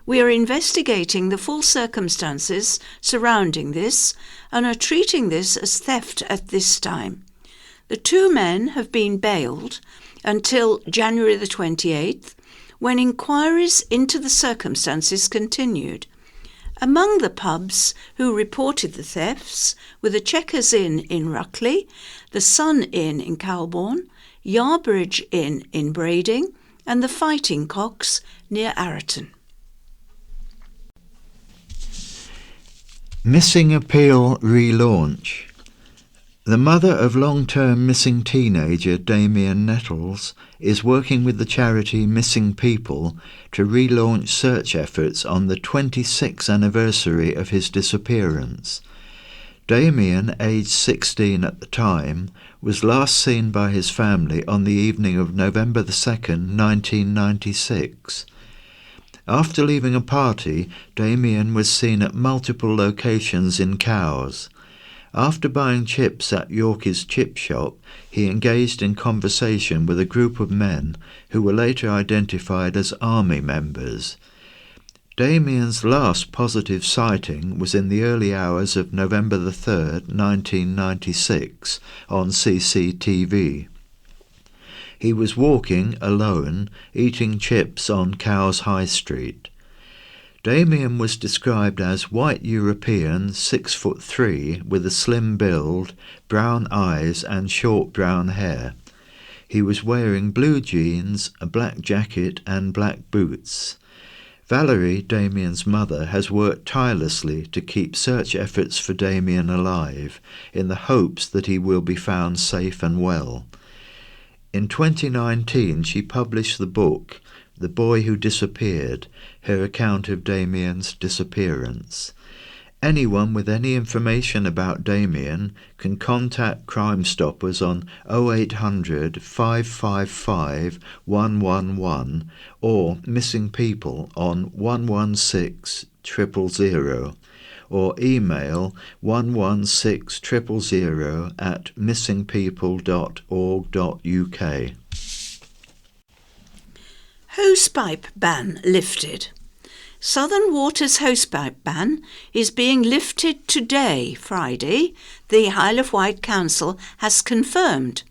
We are investigating the full circumstances surrounding this and are treating this as theft at this time. The 2 men have been bailed until January the 28th, when inquiries into the circumstances continued. Among the pubs who reported the thefts were the Checkers Inn in Ruckley, the Sun Inn in Calbourne, Yarbridge Inn in Brading, and the Fighting Cocks near Arreton." Missing Appeal relaunch. The mother of long-term missing teenager Damien Nettles is working with the charity Missing People to relaunch search efforts on the 26th anniversary of his disappearance. Damien, aged 16 at the time, was last seen by his family on the evening of November 2nd, 1996. After leaving a party, Damien was seen at multiple locations in Cowes. After buying chips at Yorkie's chip shop, he engaged in conversation with a group of men who were later identified as army members. Damien's last positive sighting was in the early hours of November the 3rd, 1996, on CCTV. He was walking alone, eating chips on Cowes High Street. Damien was described as white European, 6'3", with a slim build, brown eyes and short brown hair. He was wearing blue jeans, a black jacket and black boots. Valerie, Damien's mother, has worked tirelessly to keep search efforts for Damien alive, in the hopes that he will be found safe and well. In 2019, she published the book The Boy Who Disappeared, her account of Damien's disappearance. Anyone with any information about Damien can contact Crime Stoppers on 0800 555 111 or Missing People on 116 000 or email 116 000@missingpeople.org.uk. Hosepipe ban lifted. Southern Water's hosepipe ban is being lifted today, Friday, the Isle of Wight Council has confirmed.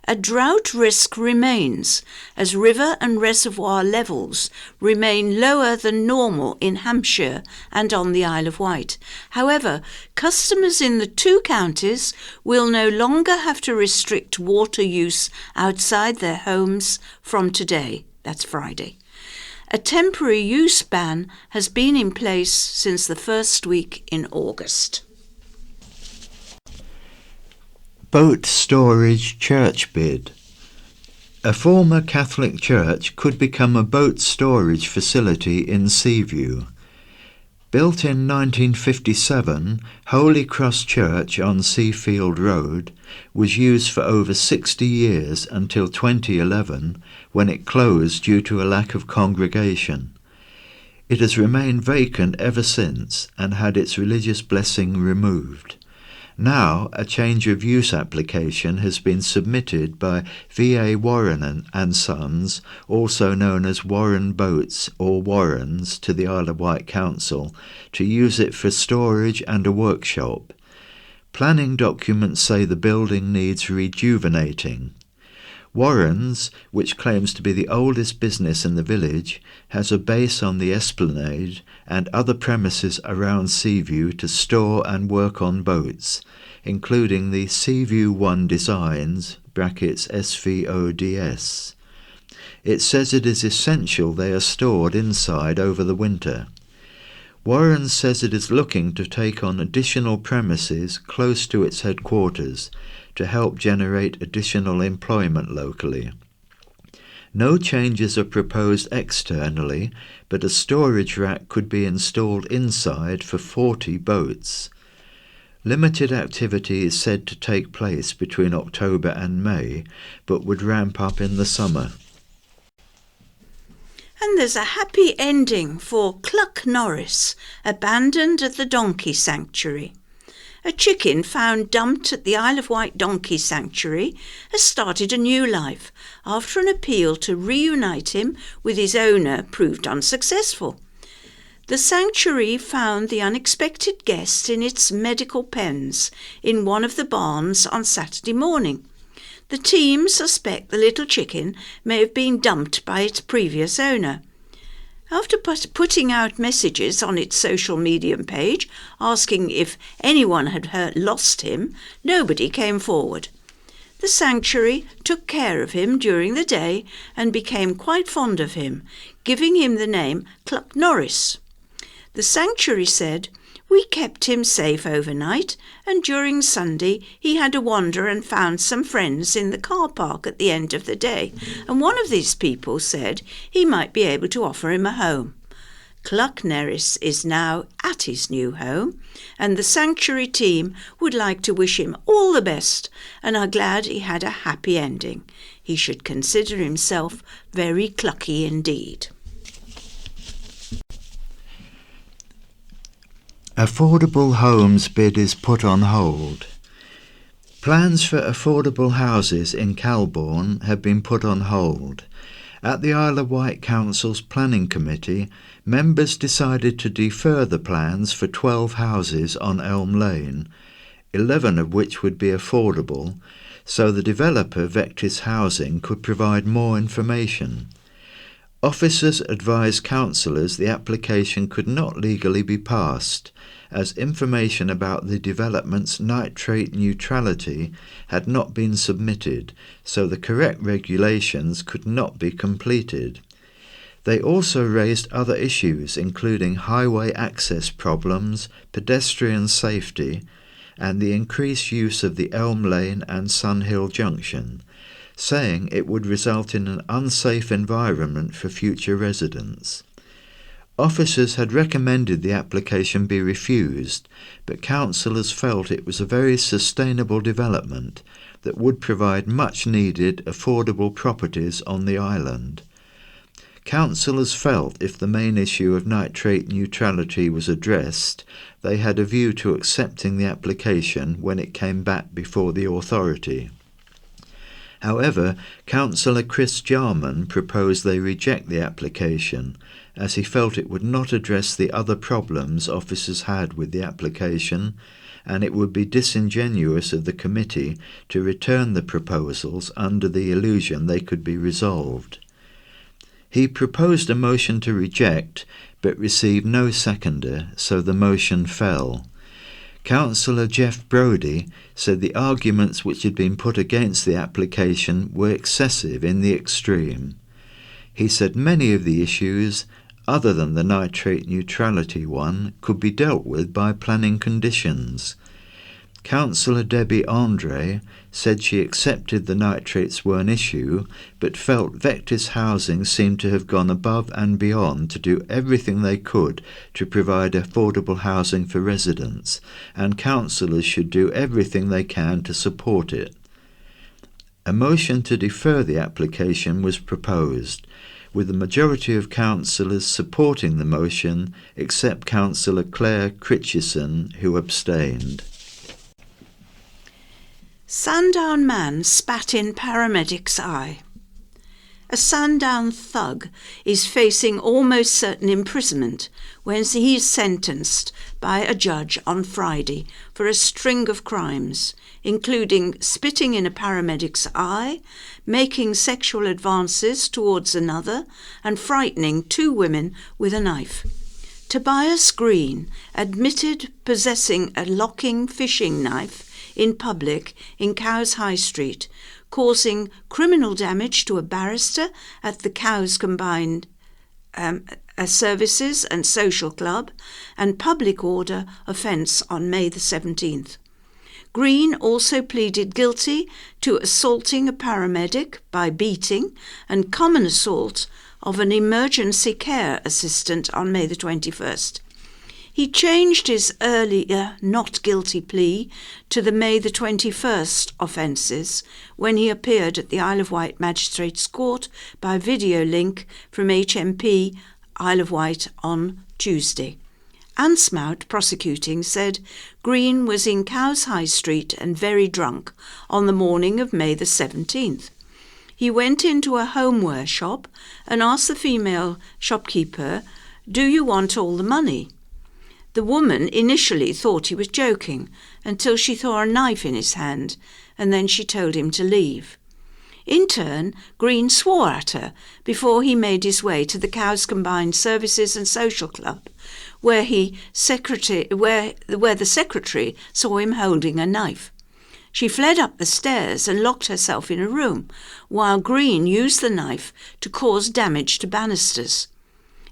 A drought risk remains as river and reservoir levels remain lower than normal in Hampshire and on the Isle of Wight. However, customers in the two counties will no longer have to restrict water use outside their homes from today, that's Friday. A temporary use ban has been in place since the first week in August. Boat storage church bid. A former Catholic church could become a boat storage facility in Seaview. Built in 1957, Holy Cross Church on Seafield Road was used for over 60 years until 2011, when it closed due to a lack of congregation. It has remained vacant ever since and had its religious blessing removed. Now, a change of use application has been submitted by V.A. Warren and Sons, also known as Warren Boats or Warrens, to the Isle of Wight Council, to use it for storage and a workshop. Planning documents say the building needs rejuvenating. Warren's, which claims to be the oldest business in the village, has a base on the esplanade and other premises around Seaview to store and work on boats, including the Seaview 1 Designs (SVODS). It says it is essential they are stored inside over the winter. Warren says it is looking to take on additional premises close to its headquarters to help generate additional employment locally. No changes are proposed externally, but a storage rack could be installed inside for 40 boats. Limited activity is said to take place between October and May, but would ramp up in the summer. And there's a happy ending for Cluck Norris, abandoned at the Donkey Sanctuary. A chicken found dumped at the Isle of Wight Donkey Sanctuary has started a new life after an appeal to reunite him with his owner proved unsuccessful. The sanctuary found the unexpected guest in its medical pens in one of the barns on Saturday morning. The team suspect the little chicken may have been dumped by its previous owner. After putting out messages on its social media page asking if anyone had lost him, nobody came forward. The sanctuary took care of him during the day and became quite fond of him, giving him the name Cluck Norris. The sanctuary said, "We kept him safe overnight, and during Sunday he had a wander and found some friends in the car park at the end of the day, and one of these people said he might be able to offer him a home." Cluck Norris is now at his new home, and the sanctuary team would like to wish him all the best and are glad he had a happy ending. He should consider himself very clucky indeed. Affordable homes bid is put on hold. Plans for affordable houses in Calbourne have been put on hold. At the Isle of Wight Council's Planning Committee, members decided to defer the plans for 12 houses on Elm Lane, 11 of which would be affordable, so the developer Vectis Housing could provide more information. Officers advised councillors the application could not legally be passed, as information about the development's nitrate neutrality had not been submitted, so the correct regulations could not be completed. They also raised other issues, including highway access problems, pedestrian safety, and the increased use of the Elm Lane and Sunhill Junction, saying it would result in an unsafe environment for future residents. Officers had recommended the application be refused, but councillors felt it was a very sustainable development that would provide much-needed affordable properties on the island. Councillors felt if the main issue of nitrate neutrality was addressed, they had a view to accepting the application when it came back before the authority. However, Councillor Chris Jarman proposed they reject the application, as he felt it would not address the other problems officers had with the application, and it would be disingenuous of the committee to return the proposals under the illusion they could be resolved. He proposed a motion to reject, but received no seconder, so the motion fell. Councillor Jeff Brodie said the arguments which had been put against the application were excessive in the extreme. He said many of the issues, other than the nitrate neutrality one, could be dealt with by planning conditions. Councillor Debbie Andre said she accepted the nitrates were an issue, but felt Vectis Housing seemed to have gone above and beyond to do everything they could to provide affordable housing for residents, and councillors should do everything they can to support it. A motion to defer the application was proposed, with the majority of councillors supporting the motion, except Councillor Claire Critchison, who abstained. Sandown man spat in paramedic's eye. A Sandown thug is facing almost certain imprisonment when he is sentenced by a judge on Friday for a string of crimes, including spitting in a paramedic's eye, making sexual advances towards another, and frightening 2 women with a knife. Tobias Green admitted possessing a locking fishing knife in public in Cowes High Street, causing criminal damage to a barrister at the Cowes Combined Services and Social Club, and public order offence on May the 17th. Green also pleaded guilty to assaulting a paramedic by beating and common assault of an emergency care assistant on May the 21st. He changed his earlier not guilty plea to the May the 21st offences when he appeared at the Isle of Wight Magistrates Court by video link from HMP Isle of Wight on Tuesday. Ansmout, prosecuting, said Green was in Cowes High Street and very drunk on the morning of May the 17th. He went into a homeware shop and asked the female shopkeeper, "Do you want all the money?" The woman initially thought he was joking until she saw a knife in his hand, and then she told him to leave. In turn, Green swore at her before he made his way to the Cowes Combined Services and Social Club, where the secretary saw him holding a knife. She fled up the stairs and locked herself in a room, while Green used the knife to cause damage to banisters.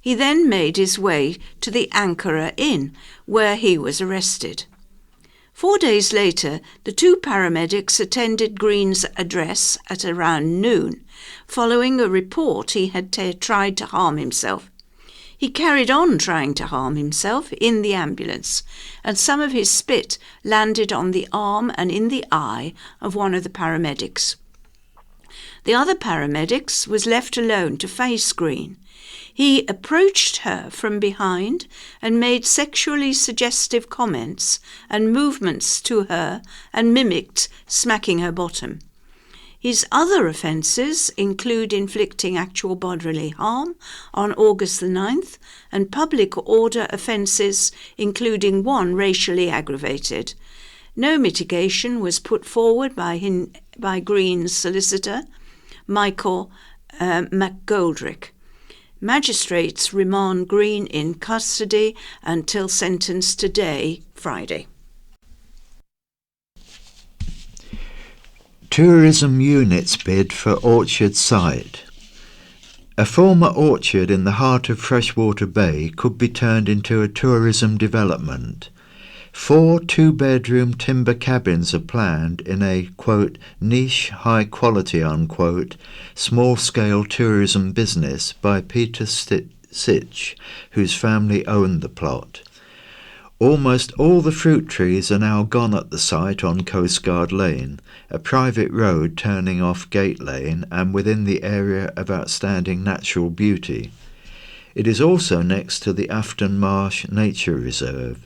He then made his way to the Ankara Inn, where he was arrested. 4 days later, the 2 paramedics attended Green's address at around noon, following a report he had tried to harm himself. He carried on trying to harm himself in the ambulance, and some of his spit landed on the arm and in the eye of one of the paramedics. The other paramedics was left alone to face Green. He approached her from behind and made sexually suggestive comments and movements to her and mimicked smacking her bottom. His other offences include inflicting actual bodily harm on August the 9th and public order offences, including one racially aggravated. No mitigation was put forward by Green's solicitor, Michael McGoldrick. Magistrates remand Green in custody until sentence today, Friday. Tourism units bid for orchard site. A former orchard in the heart of Freshwater Bay could be turned into a tourism development. 4 two-bedroom timber cabins are planned in a, quote, niche, high-quality, unquote, small-scale tourism business by Peter Sitch, whose family owned the plot. Almost all the fruit trees are now gone at the site on Coastguard Lane, a private road turning off Gate Lane and within the area of outstanding natural beauty. It is also next to the Afton Marsh Nature Reserve.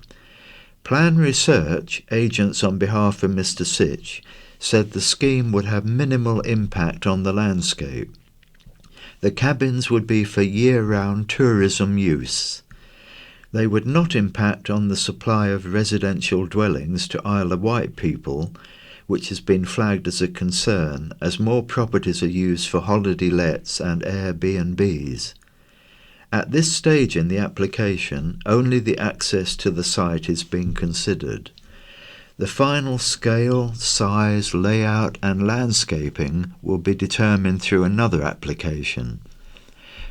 Plan Research, agents on behalf of Mr. Sitch, said the scheme would have minimal impact on the landscape. The cabins would be for year-round tourism use. They would not impact on the supply of residential dwellings to Isle of Wight people, which has been flagged as a concern as more properties are used for holiday lets and Airbnbs. At this stage in the application, only the access to the site is being considered. The final scale, size, layout and landscaping will be determined through another application.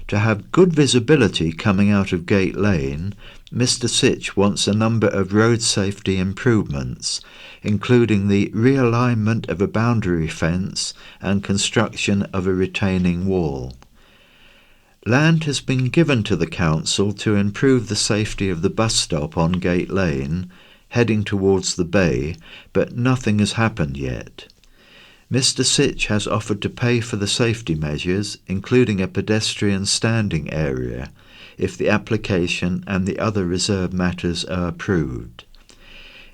To have good visibility coming out of Gate Lane, Mr. Sitch wants a number of road safety improvements, including the realignment of a boundary fence and construction of a retaining wall. Land has been given to the council to improve the safety of the bus stop on Gate Lane, heading towards the bay, but nothing has happened yet. Mr. Sitch has offered to pay for the safety measures, including a pedestrian standing area, if the application and the other reserve matters are approved.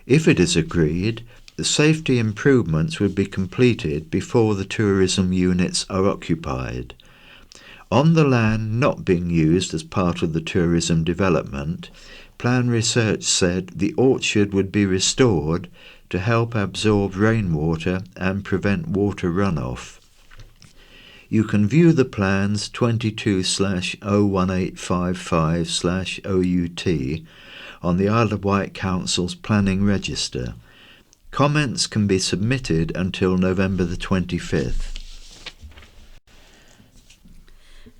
If it is agreed, the safety improvements would be completed before the tourism units are occupied. On the land not being used as part of the tourism development, Plan Research said the orchard would be restored to help absorb rainwater and prevent water runoff. You can view the plans 22/01855/OUT on the Isle of Wight Council's planning register. Comments can be submitted until November the 25th.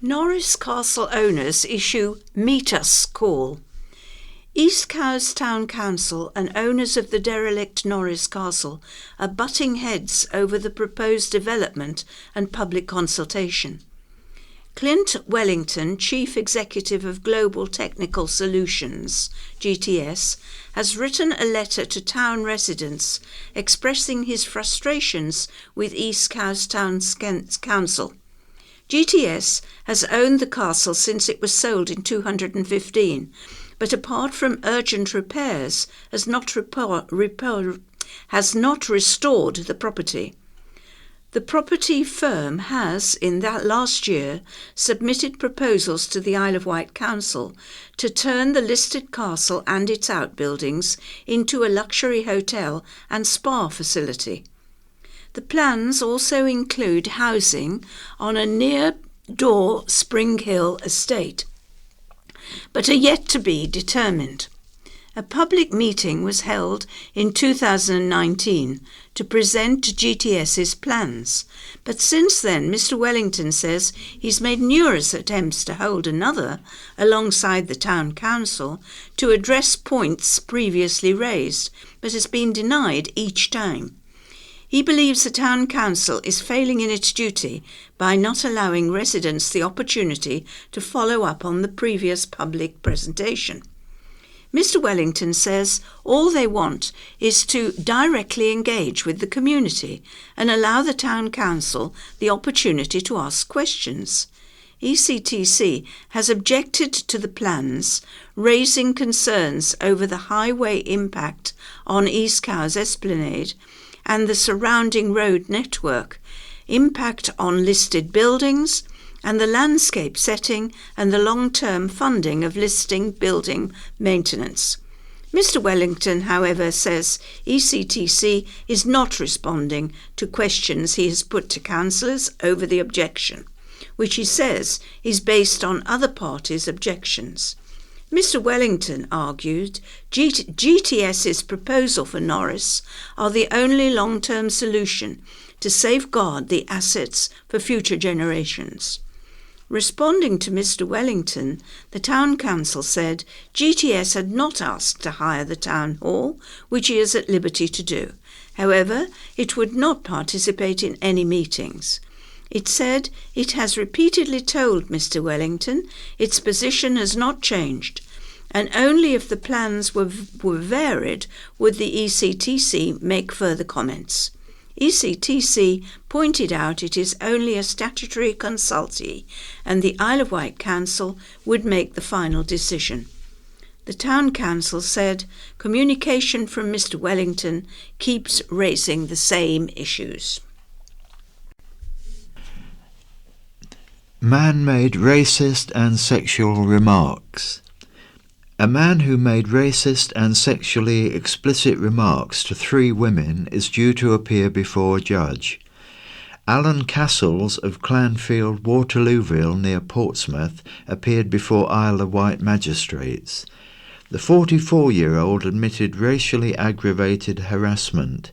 Norris Castle owners issue Meet Us call. East Cowes Town Council and owners of the derelict Norris Castle are butting heads over the proposed development and public consultation. Clint Wellington, Chief Executive of Global Technical Solutions, GTS, has written a letter to town residents expressing his frustrations with East Cowes Town Council. GTS has owned the castle since it was sold in 215, but apart from urgent repairs, has not restored the property. The property firm has, in that last year, submitted proposals to the Isle of Wight Council to turn the listed castle and its outbuildings into a luxury hotel and spa facility. The plans also include housing on a near-door Spring Hill estate, but are yet to be determined. A public meeting was held in 2019 to present GTS's plans, but since then Mr. Wellington says he's made numerous attempts to hold another alongside the town council to address points previously raised, but has been denied each time. He believes the town council is failing in its duty by not allowing residents the opportunity to follow up on the previous public presentation. Mr. Wellington says all they want is to directly engage with the community and allow the town council the opportunity to ask questions. ECTC has objected to the plans, raising concerns over the highway impact on East Cowes Esplanade and the surrounding road network, impact on listed buildings, and the landscape setting and the long-term funding of listing building maintenance. Mr. Wellington, however, says ECTC is not responding to questions he has put to councillors over the objection, which he says is based on other parties' objections. Mr. Wellington argued GTS's proposal for Norris are the only long-term solution to safeguard the assets for future generations. Responding to Mr. Wellington, the Town Council said GTS had not asked to hire the Town Hall, which he is at liberty to do. However, it would not participate in any meetings. It said it has repeatedly told Mr. Wellington its position has not changed, and only if the plans were varied would the ECTC make further comments. ECTC pointed out it is only a statutory consultee and the Isle of Wight Council would make the final decision. The Town Council said communication from Mr. Wellington keeps raising the same issues. Man made racist and sexual remarks. A man who made racist and sexually explicit remarks to 3 women is due to appear before a judge. Alan Castles of Clanfield, Waterlooville near Portsmouth appeared before Isle of Wight magistrates. The 44-year-old admitted racially aggravated harassment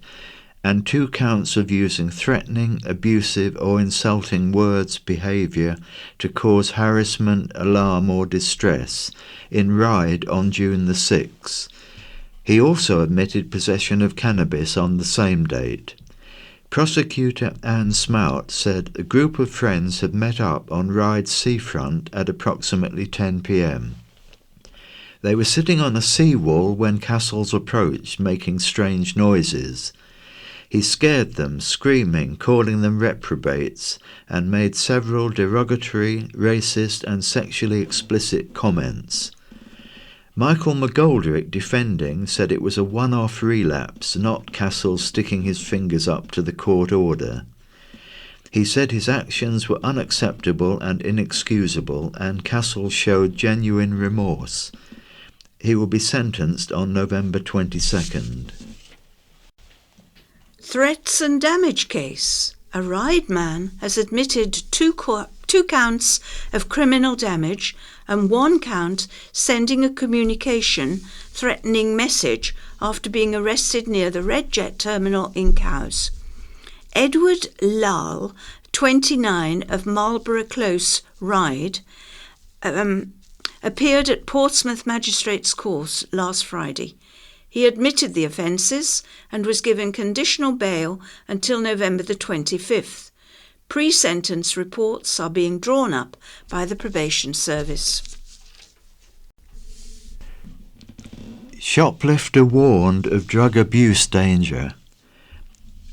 and 2 counts of using threatening, abusive or insulting words, behaviour to cause harassment, alarm or distress in Ryde on June the 6th. He also admitted possession of cannabis on the same date. Prosecutor Anne Smout said a group of friends had met up on Ryde seafront at approximately 10 p.m. They were sitting on a seawall when Castles approached, making strange noises. He scared them, screaming, calling them reprobates, and made several derogatory, racist and sexually explicit comments. Michael McGoldrick, defending, said it was a one-off relapse, not Castles sticking his fingers up to the court order. He said his actions were unacceptable and inexcusable, and Castles showed genuine remorse. He will be sentenced on November 22nd. Threats and damage case. A Ryde man has admitted two counts of criminal damage and 1 count sending a communication threatening message after being arrested near the Red Jet terminal in Cowes. Edward Lal, 29, of Marlborough Close, Ryde, appeared at Portsmouth Magistrates' Court last Friday. He admitted the offences and was given conditional bail until November the 25th. Pre-sentence reports are being drawn up by the probation service. Shoplifter warned of drug abuse danger.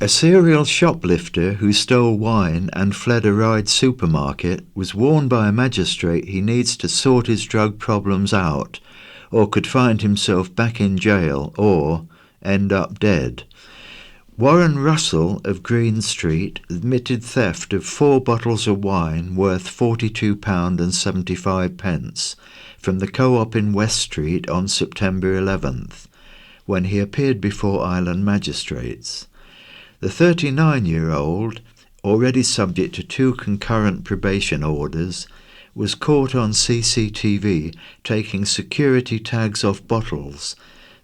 A serial shoplifter who stole wine and fled a Ryde supermarket was warned by a magistrate he needs to sort his drug problems out, or could find himself back in jail or end up dead. Warren Russell of Green Street admitted theft of 4 bottles of wine worth £42.75 from the Co-op in West Street on September 11th, when he appeared before Island magistrates. The 39-year-old, already subject to 2 concurrent probation orders, was caught on CCTV taking security tags off bottles,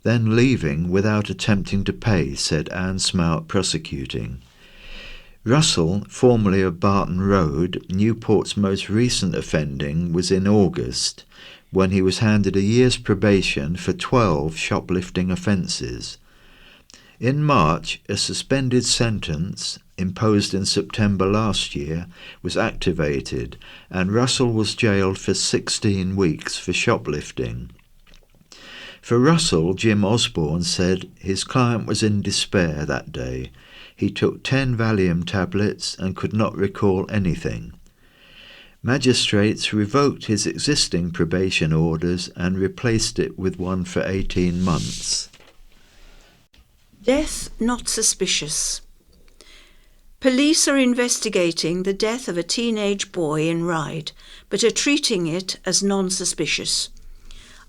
then leaving without attempting to pay, said Anne Smout, prosecuting. Russell, formerly of Barton Road, Newport's most recent offending was in August, when he was handed a year's probation for 12 shoplifting offences. In March, a suspended sentence, imposed in September last year, was activated, and Russell was jailed for 16 weeks for shoplifting. For Russell, Jim Osborne said his client was in despair that day. He took 10 Valium tablets and could not recall anything. Magistrates revoked his existing probation orders and replaced it with one for 18 months. Death not suspicious. Police are investigating the death of a teenage boy in Ryde, but are treating it as non-suspicious.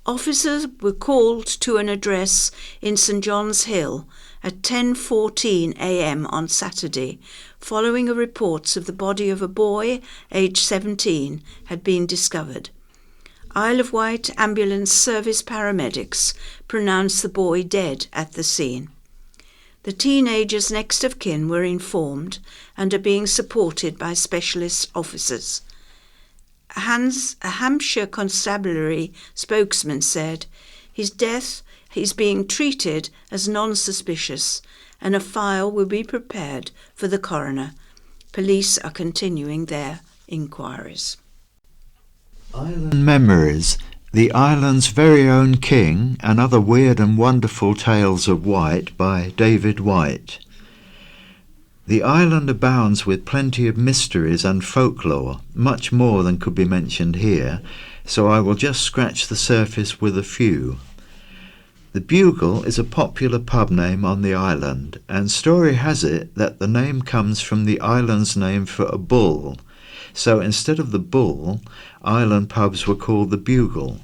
Officers were called to an address in St John's Hill at 10:14 a.m. on Saturday, following reports of the body of a boy aged 17 had been discovered. Isle of Wight Ambulance Service paramedics pronounced the boy dead at the scene. The teenager's next of kin were informed and are being supported by specialist officers. A Hampshire Constabulary spokesman said, "His death is being treated as non-suspicious and a file will be prepared for the coroner. Police are continuing their inquiries." Island Memories, the island's very own king and other weird and wonderful tales of Wight by David White. The island abounds with plenty of mysteries and folklore, much more than could be mentioned here, so I will just scratch the surface with a few. The Bugle is a popular pub name on the island, and story has it that the name comes from the island's name for a bull. So instead of the Bull, island pubs were called the Bugle.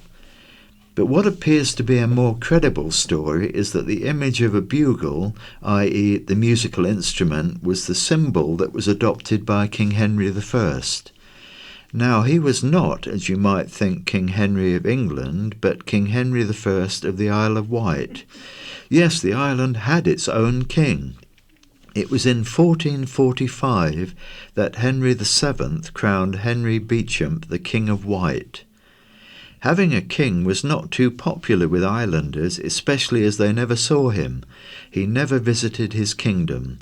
But what appears to be a more credible story is that the image of a bugle, i.e. the musical instrument, was the symbol that was adopted by King Henry I. Now he was not, as you might think, King Henry of England, but King Henry I of the Isle of Wight. Yes, the island had its own king. It was in 1445 that Henry VII crowned Henry Beauchamp the King of Wight. Having a king was not too popular with islanders, especially as they never saw him. He never visited his kingdom.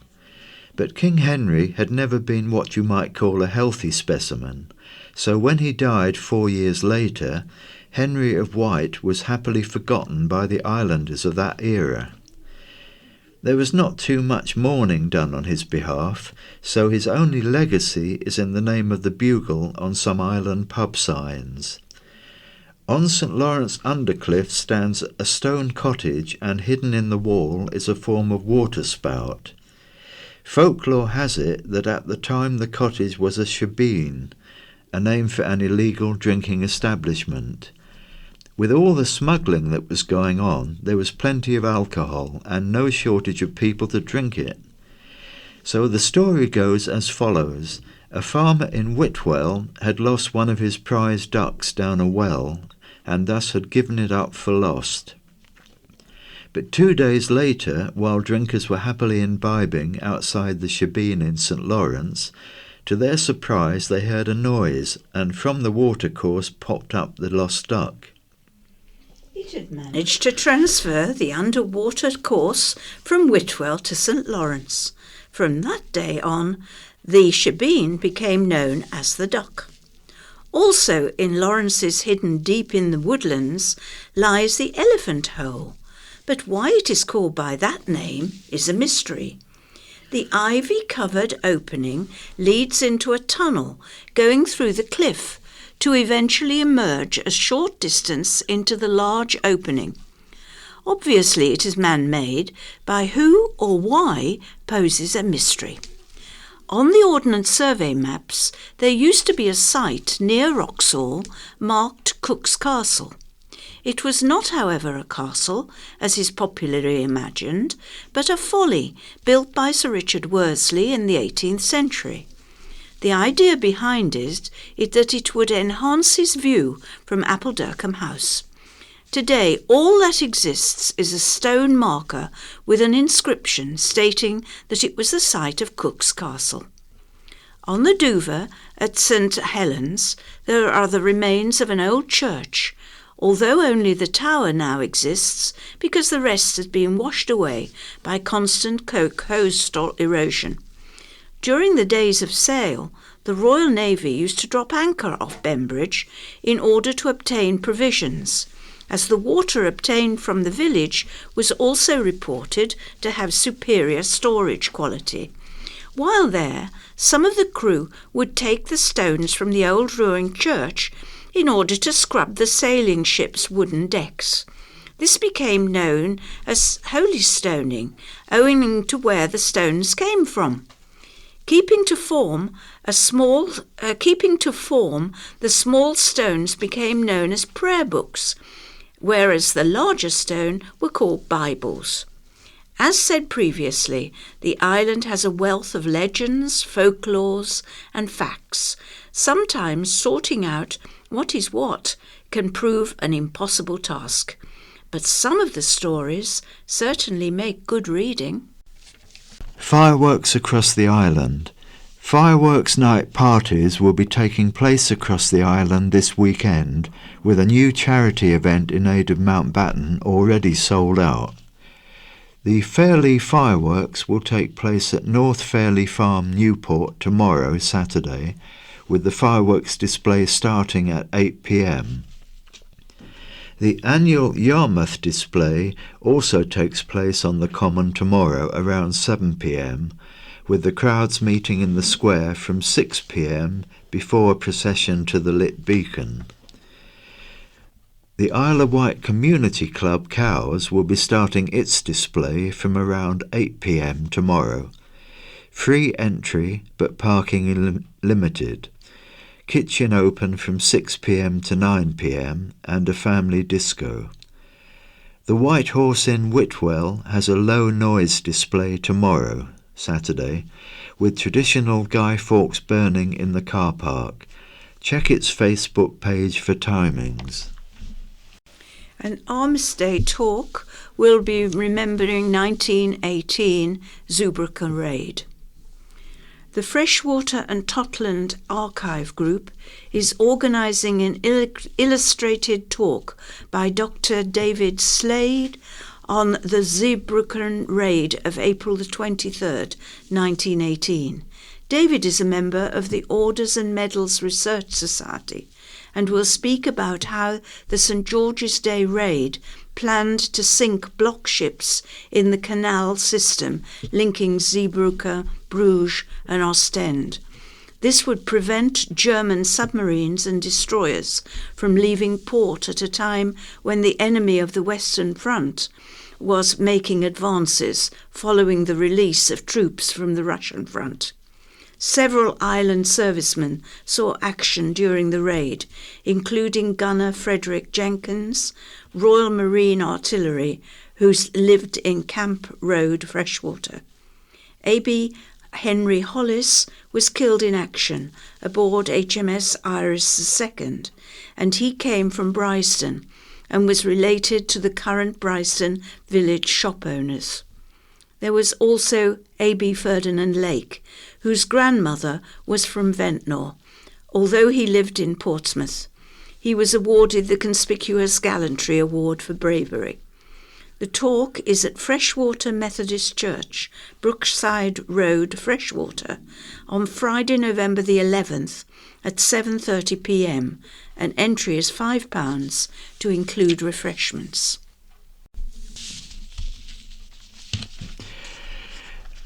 But King Henry had never been what you might call a healthy specimen, so when he died 4 years later, Henry of Wight was happily forgotten by the islanders of that era. There was not too much mourning done on his behalf, so his only legacy is in the name of the Bugle on some island pub signs. On St Lawrence Undercliff stands a stone cottage, and hidden in the wall is a form of water spout. Folklore has it that at the time the cottage was a shebeen, a name for an illegal drinking establishment. With all the smuggling that was going on, there was plenty of alcohol and no shortage of people to drink it. So the story goes as follows. A farmer in Whitwell had lost one of his prize ducks down a well, and thus had given it up for lost. But 2 days later, while drinkers were happily imbibing outside the shebeen in St Lawrence, to their surprise they heard a noise, and from the watercourse popped up the lost duck. It had managed to transfer the underwater course from Whitwell to St Lawrence. From that day on, the shebeen became known as the Duck. Also in Lawrence's, hidden deep in the woodlands, lies the Elephant Hole, but why it is called by that name is a mystery. The ivy-covered opening leads into a tunnel going through the cliff to eventually emerge a short distance into the large opening. Obviously it is man-made, by who or why poses a mystery. On the Ordnance Survey maps, there used to be a site near Wroxall marked Cook's Castle. It was not, however, a castle, as is popularly imagined, but a folly built by Sir Richard Worsley in the 18th century. The idea behind it is that it would enhance his view from Appledurkham House. Today, all that exists is a stone marker with an inscription stating that it was the site of Cook's Castle. On the Dover at St Helens, there are the remains of an old church, although only the tower now exists because the rest has been washed away by constant coastal erosion. During the days of sail, the Royal Navy used to drop anchor off Bembridge in order to obtain provisions, as the water obtained from the village was also reported to have superior storage quality. While there, some of the crew would take the stones from the old ruined church in order to scrub the sailing ship's wooden decks. This became known as holy stoning, owing to where the stones came from. Keeping to form, the small stones became known as prayer books, whereas the larger stone were called Bibles. As said previously, the island has a wealth of legends, folklores, and facts. Sometimes sorting out what is what can prove an impossible task, but some of the stories certainly make good reading. Fireworks across the island. Fireworks night parties will be taking place across the island this weekend, with a new charity event in aid of Mountbatten already sold out. The Fairlea fireworks will take place at North Fairlea Farm, Newport, tomorrow, Saturday, with the fireworks display starting at 8 p.m. The annual Yarmouth display also takes place on the Common tomorrow around 7 p.m, with the crowds meeting in the square from 6 p.m. before a procession to the lit beacon. The Isle of Wight Community Club Cowes will be starting its display from around 8 p.m. tomorrow. Free entry but parking limited. Kitchen open from 6 p.m. to 9 p.m. and a family disco. The White Horse Inn Whitwell has a low noise display tomorrow, Saturday, with traditional Guy Fawkes burning in the car park. Check its Facebook page for timings. An Arms Day talk will be remembering 1918 Zeebrugge raid. The Freshwater and Totland Archive Group is organising an illustrated talk by Dr. David Slade on the Zeebrugge raid of April the 23rd, 1918. David is a member of the Orders and Medals Research Society and will speak about how the St. George's Day raid planned to sink block ships in the canal system linking Zeebrugge, Bruges and Ostend. This would prevent German submarines and destroyers from leaving port at a time when the enemy of the Western Front was making advances following the release of troops from the Russian front. Several island servicemen saw action during the raid, including gunner Frederick Jenkins, Royal Marine Artillery, who lived in Camp Road, Freshwater. A.B. Henry Hollis was killed in action aboard HMS Iris II, and he came from Bryston and was related to the current Bryston village shop owners. There was also A.B. Ferdinand Lake, whose grandmother was from Ventnor, although he lived in Portsmouth. He was awarded the Conspicuous Gallantry Award for bravery. The talk is at Freshwater Methodist Church, Brookside Road, Freshwater, on Friday, November the 11th at 7:30 p.m, and entry is £5 to include refreshments.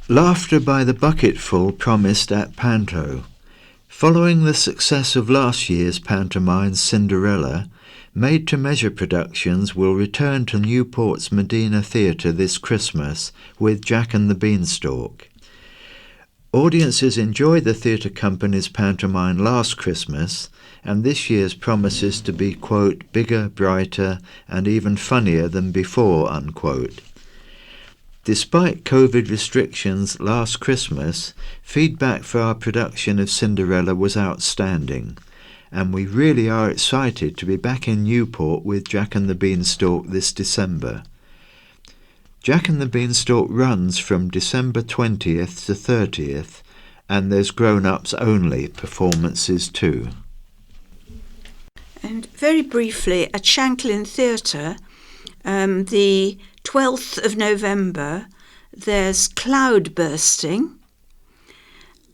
Laughter by the bucketful promised at Panto. Following the success of last year's pantomime Cinderella, made-to-measure productions will return to Newport's Medina Theatre this Christmas with Jack and the Beanstalk. Audiences enjoyed the theatre company's pantomime last Christmas, and this year's promises to be, quote, bigger, brighter, and even funnier than before, unquote. Despite COVID restrictions last Christmas, feedback for our production of Cinderella was outstanding, and we really are excited to be back in Newport with Jack and the Beanstalk this December. Jack and the Beanstalk runs from December 20th to 30th, and there's grown-ups only performances too. And very briefly, at Shanklin Theatre, the 12th of November, there's Cloud Bursting.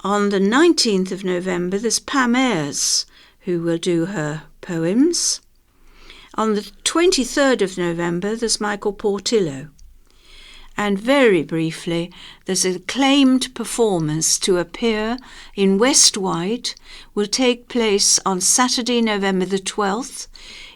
On the 19th of November, there's Pam Ayres, who will do her poems. On the 23rd of November, there's Michael Portillo. And very briefly, there's a claimed performance to appear in West White, will take place on Saturday, November the 12th.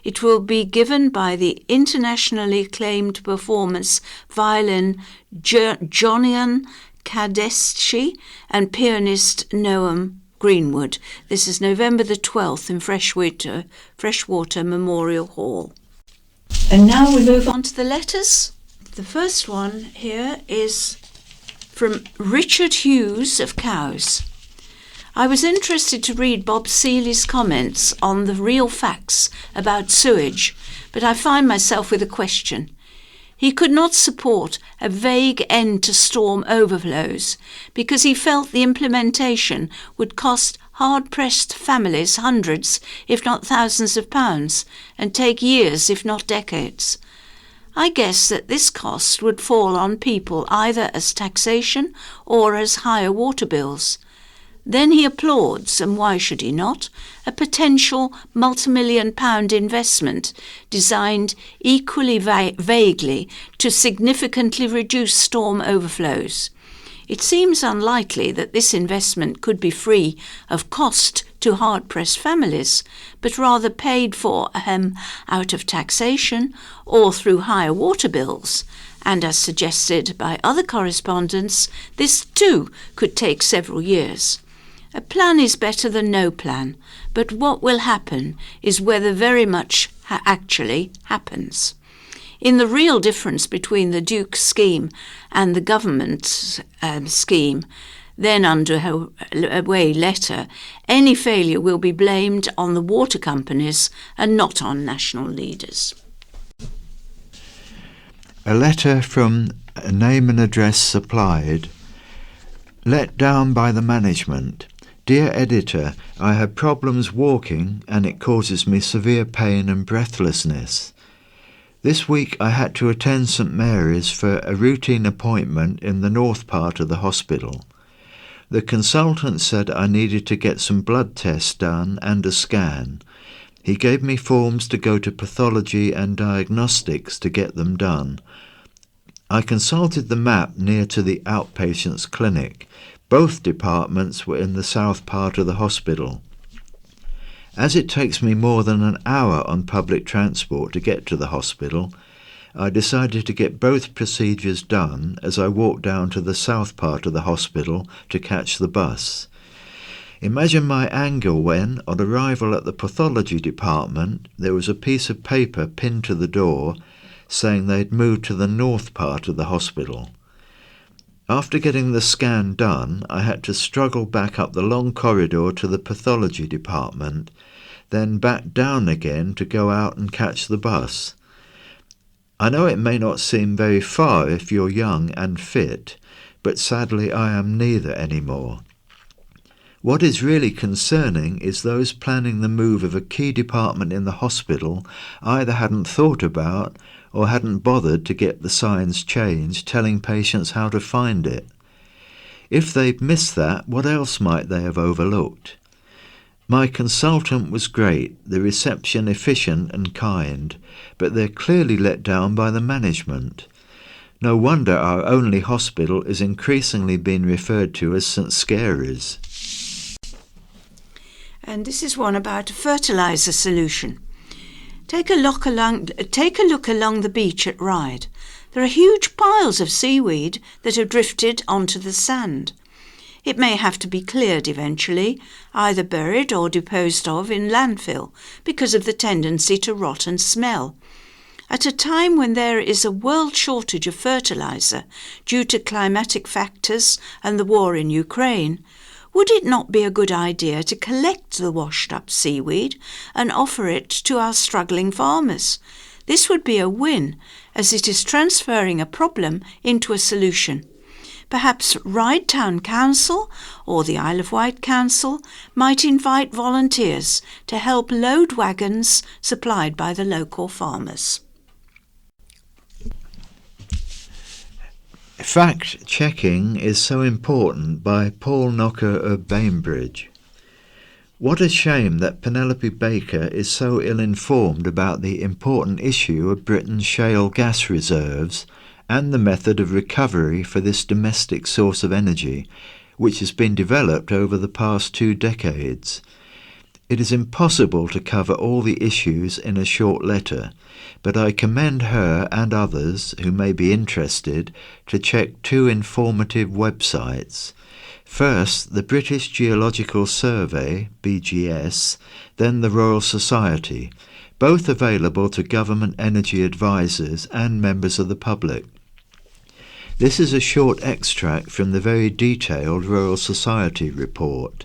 It will be given by the internationally acclaimed performance violin Jonian Kadeschi and pianist Noam Greenwood. This is November the 12th in Freshwater Memorial Hall. And now we move on to the letters. The first one here is from Richard Hughes of Cowes. I was interested to read Bob Seeley's comments on the real facts about sewage, but I find myself with a question. He could not support a vague end to storm overflows because he felt the implementation would cost hard-pressed families hundreds, if not thousands of pounds, and take years, if not decades. I guess that this cost would fall on people either as taxation or as higher water bills. Then he applauds, and why should he not, a potential multi-million-pound investment designed equally vaguely to significantly reduce storm overflows. It seems unlikely that this investment could be free of cost to hard-pressed families, but rather paid for out of taxation or through higher water bills. And as suggested by other correspondents, this too could take several years. A plan is better than no plan, but what will happen is whether very much actually happens. In the real difference between the Duke's scheme and the government's scheme, then underway later, any failure will be blamed on the water companies and not on national leaders. A letter from a name and address supplied. Let down by the management. Dear editor, I have problems walking and it causes me severe pain and breathlessness. This week I had to attend St Mary's for a routine appointment in the north part of the hospital. The consultant said I needed to get some blood tests done and a scan. He gave me forms to go to pathology and diagnostics to get them done. I consulted the map near to the outpatients clinic. Both departments were in the south part of the hospital. As it takes me more than an hour on public transport to get to the hospital, I decided to get both procedures done as I walked down to the south part of the hospital to catch the bus. Imagine my anger when, on arrival at the pathology department, there was a piece of paper pinned to the door saying they'd moved to the north part of the hospital. After getting the scan done, I had to struggle back up the long corridor to the pathology department, then back down again to go out and catch the bus. I know it may not seem very far if you're young and fit, but sadly I am neither anymore. What is really concerning is those planning the move of a key department in the hospital either hadn't thought about or hadn't bothered to get the signs changed telling patients how to find it. If they'd missed that, what else might they have overlooked? My consultant was great, the reception efficient and kind, but they're clearly let down by the management. No wonder our only hospital is increasingly being referred to as St Scary's. And this is one about a fertiliser solution. Take a look along the beach at Ryde. There are huge piles of seaweed that have drifted onto the sand. It may have to be cleared eventually, either buried or disposed of in landfill, because of the tendency to rot and smell. At a time when there is a world shortage of fertiliser due to climatic factors and the war in Ukraine, would it not be a good idea to collect the washed-up seaweed and offer it to our struggling farmers? This would be a win, as it is transferring a problem into a solution. Perhaps Ryde Town Council or the Isle of Wight Council might invite volunteers to help load wagons supplied by the local farmers. Fact-checking is so important by Paul Knocker of Bainbridge. What a shame that Penelope Baker is so ill-informed about the important issue of Britain's shale gas reserves and the method of recovery for this domestic source of energy, which has been developed over the past 2 decades. It is impossible to cover all the issues in a short letter, but I commend her and others who may be interested to check 2 informative websites. First, the British Geological Survey, BGS, then the Royal Society, both available to government energy advisors and members of the public. This is a short extract from the very detailed Royal Society report.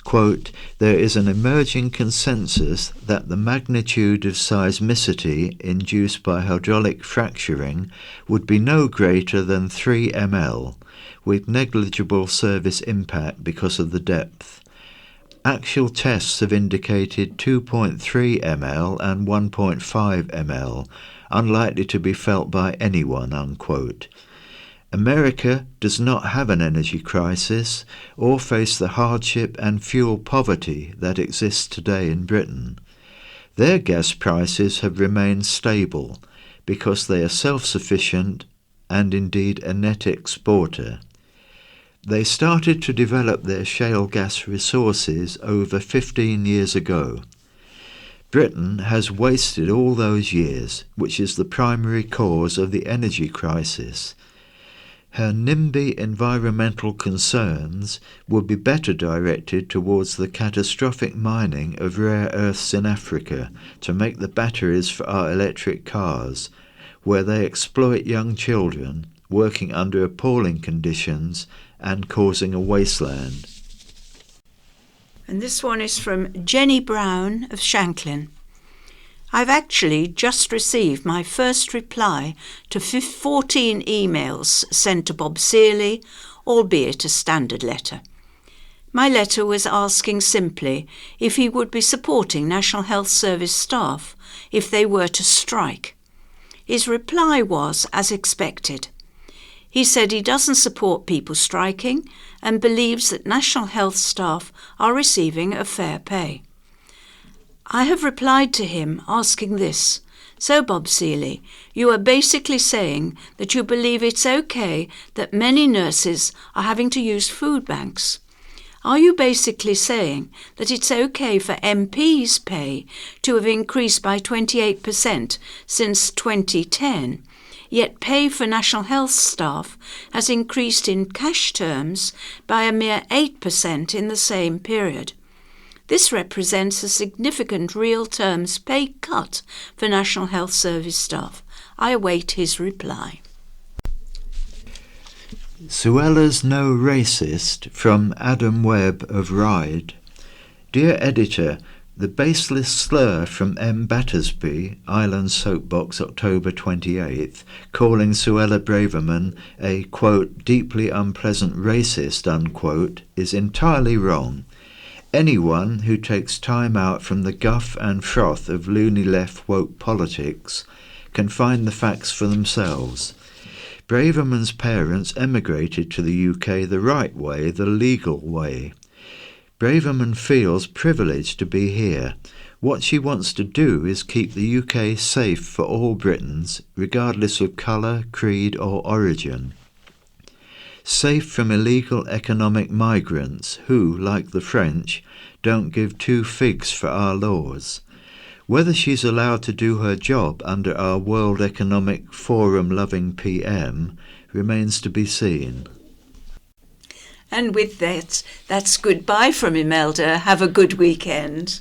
Quote, "There is an emerging consensus that the magnitude of seismicity induced by hydraulic fracturing would be no greater than 3 ml, with negligible service impact because of the depth. Actual tests have indicated 2.3 ml and 1.5 ml, unlikely to be felt by anyone," unquote. America does not have an energy crisis or face the hardship and fuel poverty that exists today in Britain. Their gas prices have remained stable because they are self-sufficient and indeed a net exporter. They started to develop their shale gas resources over 15 years ago. Britain has wasted all those years, which is the primary cause of the energy crisis. Her NIMBY environmental concerns would be better directed towards the catastrophic mining of rare earths in Africa to make the batteries for our electric cars, where they exploit young children, working under appalling conditions and causing a wasteland. And this one is from Jenny Brown of Shanklin. I've actually just received my first reply to 14 emails sent to Bob Searley, albeit a standard letter. My letter was asking simply if he would be supporting National Health Service staff if they were to strike. His reply was as expected. He said he doesn't support people striking and believes that National Health staff are receiving a fair pay. I have replied to him asking this. So, Bob Searley, you are basically saying that you believe it's okay that many nurses are having to use food banks. Are you basically saying that it's okay for MPs' pay to have increased by 28% since 2010, yet pay for National Health staff has increased in cash terms by a mere 8% in the same period? This represents a significant real terms pay cut for National Health Service staff. I await his reply. Suella's No Racist from Adam Webb of Ryde. Dear Editor, the baseless slur from M. Battersby, Island Soapbox, October 28th, calling Suella Braverman a, quote, deeply unpleasant racist, unquote, is entirely wrong. Anyone who takes time out from the guff and froth of loony left woke politics can find the facts for themselves. Braverman's parents emigrated to the UK the right way, the legal way. Braverman feels privileged to be here. What she wants to do is keep the UK safe for all Britons, regardless of colour, creed or origin. Safe from illegal economic migrants who, like the French, don't give 2 figs for our laws. Whether she's allowed to do her job under our World Economic Forum-loving PM remains to be seen. And with that, that's goodbye from Imelda. Have a good weekend.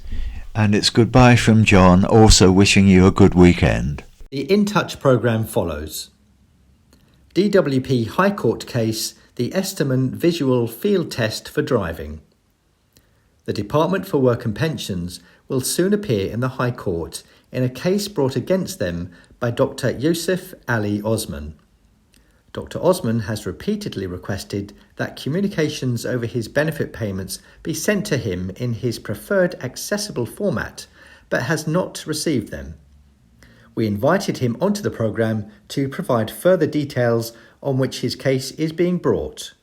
And it's goodbye from John, also wishing you a good weekend. The In Touch programme follows. DWP High Court case, the Esterman Visual Field Test for Driving. The Department for Work and Pensions will soon appear in the High Court in a case brought against them by Dr. Yusuf Ali Osman. Dr. Osman has repeatedly requested that communications over his benefit payments be sent to him in his preferred accessible format, but has not received them. We invited him onto the programme to provide further details on which his case is being brought.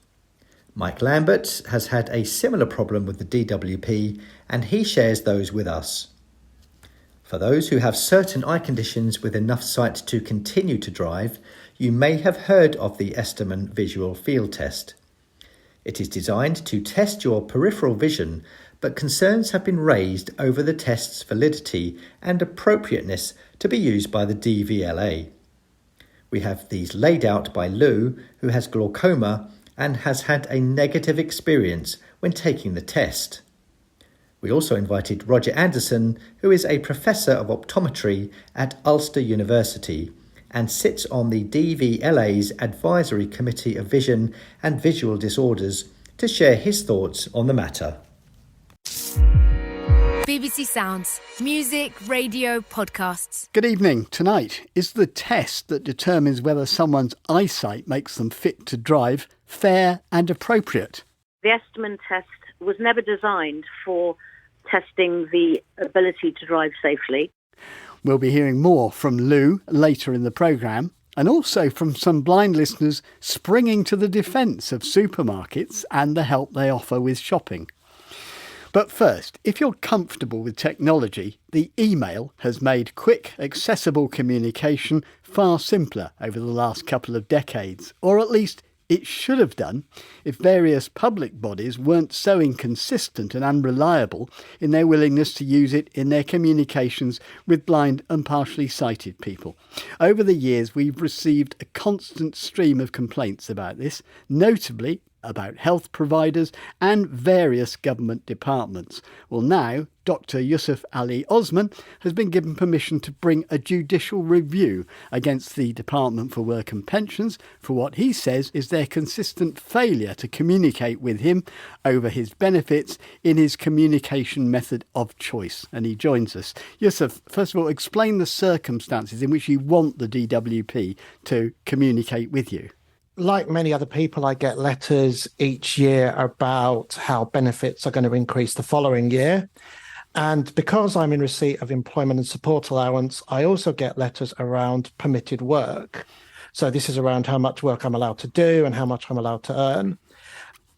Mike Lambert has had a similar problem with the DWP and he shares those with us. For those who have certain eye conditions with enough sight to continue to drive, you may have heard of the Esterman Visual Field Test. It is designed to test your peripheral vision, but concerns have been raised over the test's validity and appropriateness to be used by the DVLA. We have these laid out by Lou, who has glaucoma and has had a negative experience when taking the test. We also invited Roger Anderson, who is a professor of optometry at Ulster University and sits on the DVLA's Advisory Committee of Vision and Visual Disorders, to share his thoughts on the matter. BBC Sounds. Music, radio, podcasts. Good evening. Tonight, is the test that determines whether someone's eyesight makes them fit to drive fair and appropriate? The Esterman test was never designed for testing the ability to drive safely. We'll be hearing more from Lou later in the programme, and also from some blind listeners springing to the defence of supermarkets and the help they offer with shopping. But first, if you're comfortable with technology, the email has made quick, accessible communication far simpler over the last couple of decades, or at least it should have done if various public bodies weren't so inconsistent and unreliable in their willingness to use it in their communications with blind and partially sighted people. Over the years, we've received a constant stream of complaints about this, notably about health providers and various government departments. Well, now, Dr Yusuf Ali Osman has been given permission to bring a judicial review against the Department for Work and Pensions for what he says is their consistent failure to communicate with him over his benefits in his communication method of choice. And he joins us. Yusuf, first of all, explain the circumstances in which you want the DWP to communicate with you. Like many other people, I get letters each year about how benefits are going to increase the following year. And because I'm in receipt of employment and support allowance, I also get letters around permitted work. So this is around how much work I'm allowed to do and how much I'm allowed to earn.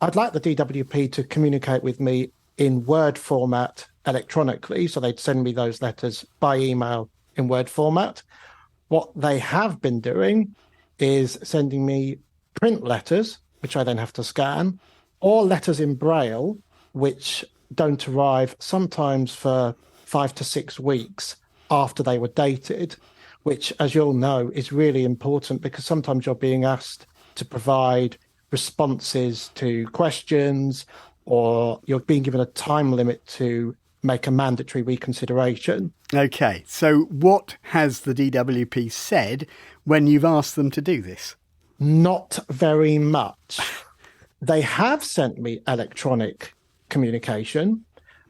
I'd like the DWP to communicate with me in Word format electronically. So they'd send me those letters by email in Word format. What they have been doing is sending me print letters, which I then have to scan, or letters in Braille, which don't arrive sometimes for 5 to 6 weeks after they were dated, which, as you'll know, is really important because sometimes you're being asked to provide responses to questions, or you're being given a time limit to make a mandatory reconsideration. OK, so what has the DWP said when you've asked them to do this? Not very much. They have sent me electronic communication,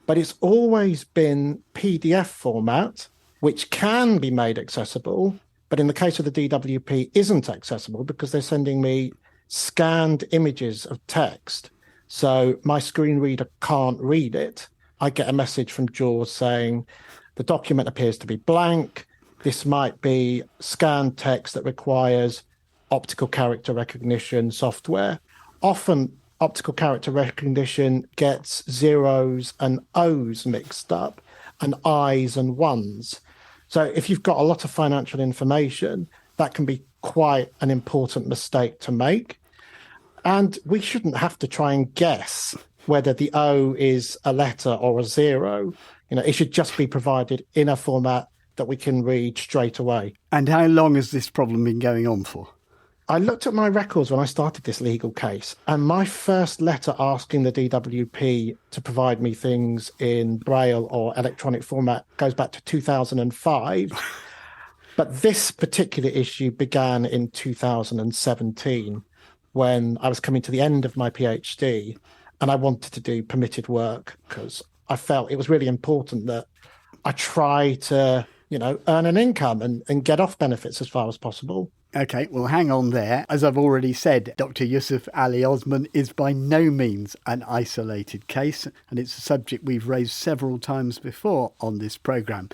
but it's always been PDF format, which can be made accessible, but in the case of the DWP isn't accessible because they're sending me scanned images of text. So my screen reader can't read it. I get a message from JAWS saying the document appears to be blank. This might be scanned text that requires optical character recognition software. Often optical character recognition gets zeros and O's mixed up and I's and ones. So if you've got a lot of financial information, that can be quite an important mistake to make. And we shouldn't have to try and guess whether the O is a letter or a zero. You know, it should just be provided in a format that we can read straight away. And how long has this problem been going on for? I looked at my records when I started this legal case, and my first letter asking the DWP to provide me things in Braille or electronic format goes back to 2005. But this particular issue began in 2017 when I was coming to the end of my PhD and I wanted to do permitted work because I felt it was really important that I try to, earn an income and get off benefits as far as possible. OK, well, hang on there. As I've already said, Dr Yusuf Ali Osman is by no means an isolated case, and it's a subject we've raised several times before on this programme.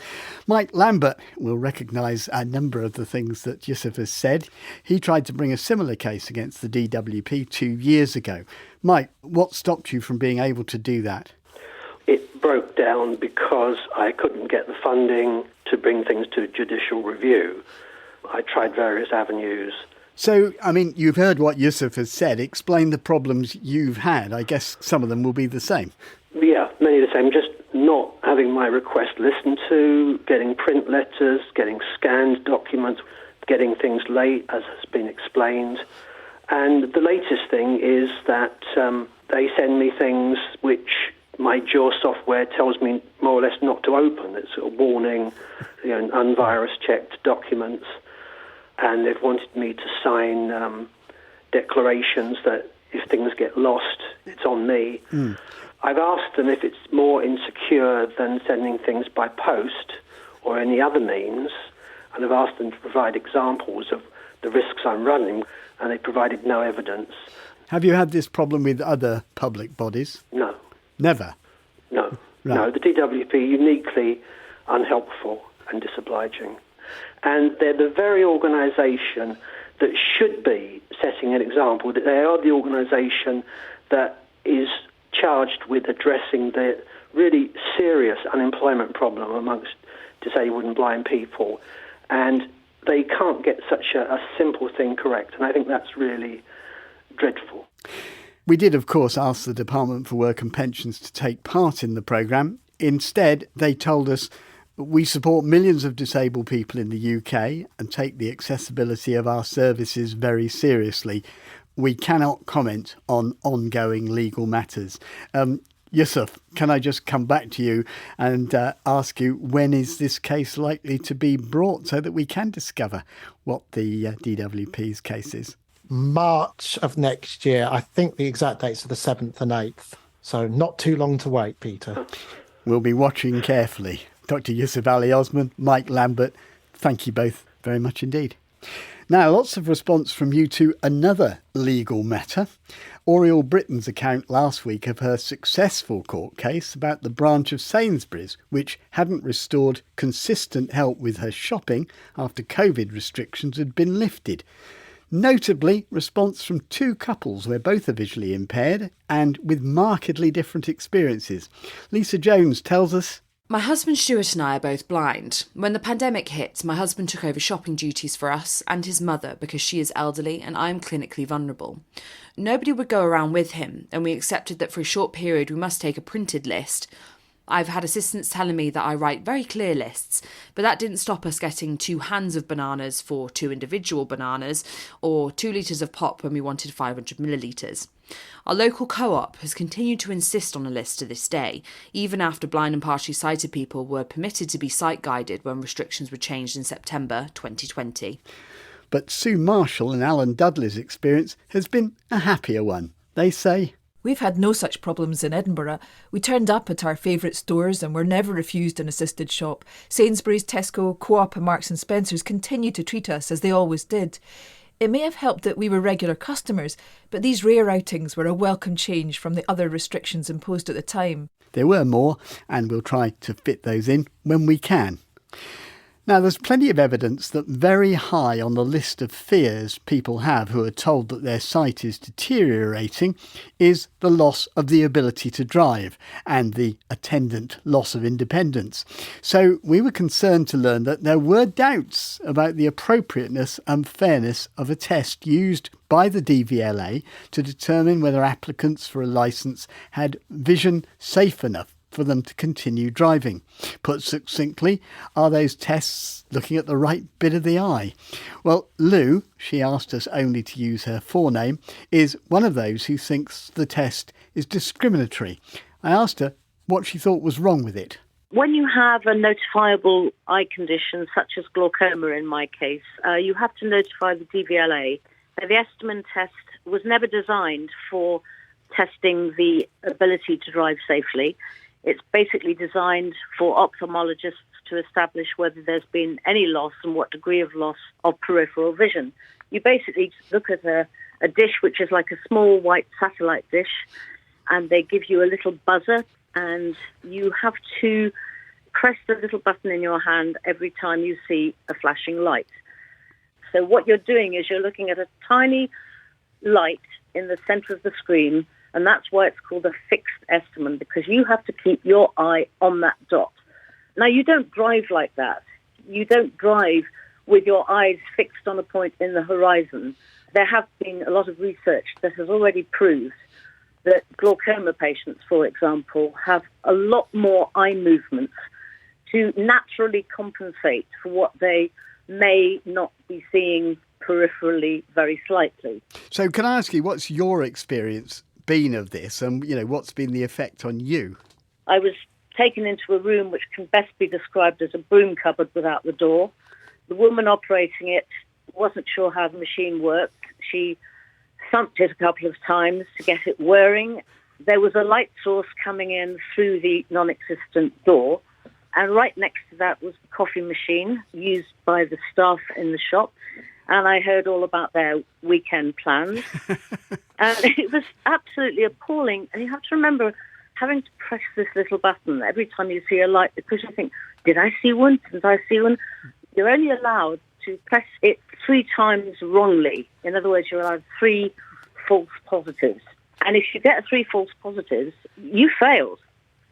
Mike Lambert will recognise a number of the things that Yusuf has said. He tried to bring a similar case against the DWP 2 years ago. Mike, what stopped you from being able to do that? It broke down because I couldn't get the funding to bring things to judicial review. I tried various avenues So, I mean, you've heard what Yusuf has said. Explain the problems you've had. I guess some of them will be the same. Yeah, many of the same. Just not having my request listened to, getting print letters, getting scanned documents, getting things late, as has been explained. And the latest thing is that they send me things which my Jaws software tells me more or less not to open. It's a warning, unvirus-checked documents. And they've wanted me to sign declarations that if things get lost, it's on me. I've asked them if it's more insecure than sending things by post or any other means, and I've asked them to provide examples of the risks I'm running, and they provided no evidence. Have you had this problem with other public bodies? No. Never? No. Right. No, the DWP uniquely unhelpful and disobliging. And they're the very organisation that should be setting an example, that they are the organisation that is charged with addressing the really serious unemployment problem amongst disabled and blind people. And they can't get such a simple thing correct. And I think that's really dreadful. We did, of course, ask the Department for Work and Pensions to take part in the programme. Instead, they told us, we support millions of disabled people in the UK and take the accessibility of our services very seriously. We cannot comment on ongoing legal matters. Yusuf, can I just come back to you and ask you, when is this case likely to be brought so that we can discover what the DWP's case is? March of next year. I think the exact dates are the 7th and 8th. So not too long to wait, Peter. We'll be watching carefully. Dr Yusuf Ali Osman, Mike Lambert, thank you both very much indeed. Now, lots of response from you to another legal matter. Oriel Britton's account last week of her successful court case about the branch of Sainsbury's, which hadn't restored consistent help with her shopping after COVID restrictions had been lifted. Notably, response from two couples where both are visually impaired and with markedly different experiences. Lisa Jones tells us. My husband Stuart and I are both blind. When the pandemic hit, my husband took over shopping duties for us and his mother because she is elderly and I am clinically vulnerable. Nobody would go around with him, and we accepted that for a short period we must take a printed list. I've had assistants telling me that I write very clear lists, but that didn't stop us getting 2 hands of bananas for 2 individual bananas, or 2 litres of pop when we wanted 500 millilitres. Our local co-op has continued to insist on a list to this day, even after blind and partially sighted people were permitted to be sight guided when restrictions were changed in September 2020. But Sue Marshall and Alan Dudley's experience has been a happier one. They say, we've had no such problems in Edinburgh. We turned up at our favourite stores and were never refused an assisted shop. Sainsbury's, Tesco, Co-op and Marks and Spencer's continued to treat us as they always did. It may have helped that we were regular customers, but these rare outings were a welcome change from the other restrictions imposed at the time. There were more, and we'll try to fit those in when we can. Now, there's plenty of evidence that very high on the list of fears people have who are told that their sight is deteriorating is the loss of the ability to drive and the attendant loss of independence. So we were concerned to learn that there were doubts about the appropriateness and fairness of a test used by the DVLA to determine whether applicants for a licence had vision safe enough for them to continue driving. Put succinctly, are those tests looking at the right bit of the eye? Well, Lou, she asked us only to use her forename, is one of those who thinks the test is discriminatory. I asked her what she thought was wrong with it. When you have a notifiable eye condition, such as glaucoma in my case, you have to notify the DVLA. The Esterman test was never designed for testing the ability to drive safely. It's basically designed for ophthalmologists to establish whether there's been any loss and what degree of loss of peripheral vision. You basically look at a dish which is like a small white satellite dish, and they give you a little buzzer, and you have to press the little button in your hand every time you see a flashing light. So what you're doing is you're looking at a tiny light in the centre of the screen, and that's why it's called a fixed Esterman, because you have to keep your eye on that dot. Now, you don't drive like that. You don't drive with your eyes fixed on a point in the horizon. There have been a lot of research that has already proved that glaucoma patients, for example, have a lot more eye movements to naturally compensate for what they may not be seeing peripherally very slightly. So can I ask you, what's your experience been of this, and what's been the effect on you? I was taken into a room which can best be described as a broom cupboard without the door. The woman operating it wasn't sure how the machine worked. She thumped it a couple of times to get it whirring. There was a light source coming in through the non-existent door, and right next to that was the coffee machine used by the staff in the shop, and I heard all about their weekend plans. And it was absolutely appalling, and you have to remember having to press this little button every time you see a light, because you think, did I see one? Did I see one? You're only allowed to press it 3 times wrongly. In other words, you're allowed 3 false positives. And if you get 3 false positives, you failed.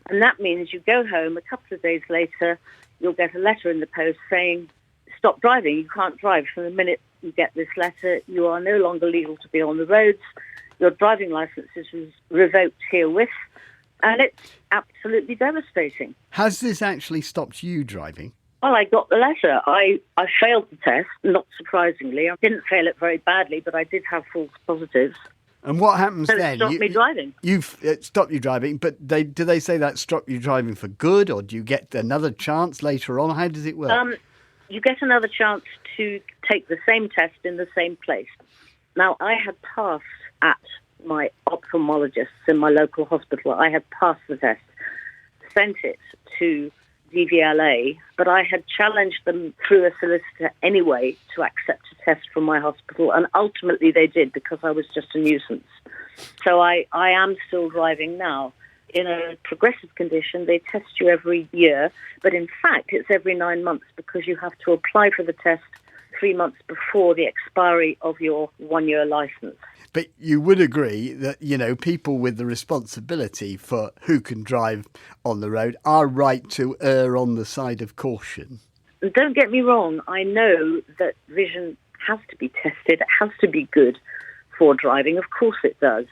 And that means you go home a couple of days later, you'll get a letter in the post saying, stop driving, you can't drive. From the minute you get this letter, you are no longer legal to be on the roads. Your driving licence is revoked herewith. And it's absolutely devastating. Has this actually stopped you driving? Well, I got the letter. I failed the test, not surprisingly. I didn't fail it very badly, but I did have false positives. And what happens so then? It stopped me driving. It stopped you driving, but do they say that stopped you driving for good, or do you get another chance later on? How does it work? You get another chance to take the same test in the same place. Now, I had passed at my ophthalmologist in my local hospital. I had passed the test, sent it to DVLA, but I had challenged them through a solicitor anyway to accept a test from my hospital, and ultimately they did, because I was just a nuisance. So I am still driving now. In a progressive condition, they test you every year, but in fact it's every 9 months, because you have to apply for the test 3 months before the expiry of your 1-year licence. But you would agree that, people with the responsibility for who can drive on the road are right to err on the side of caution. And don't get me wrong, I know that vision has to be tested, it has to be good for driving, of course it does.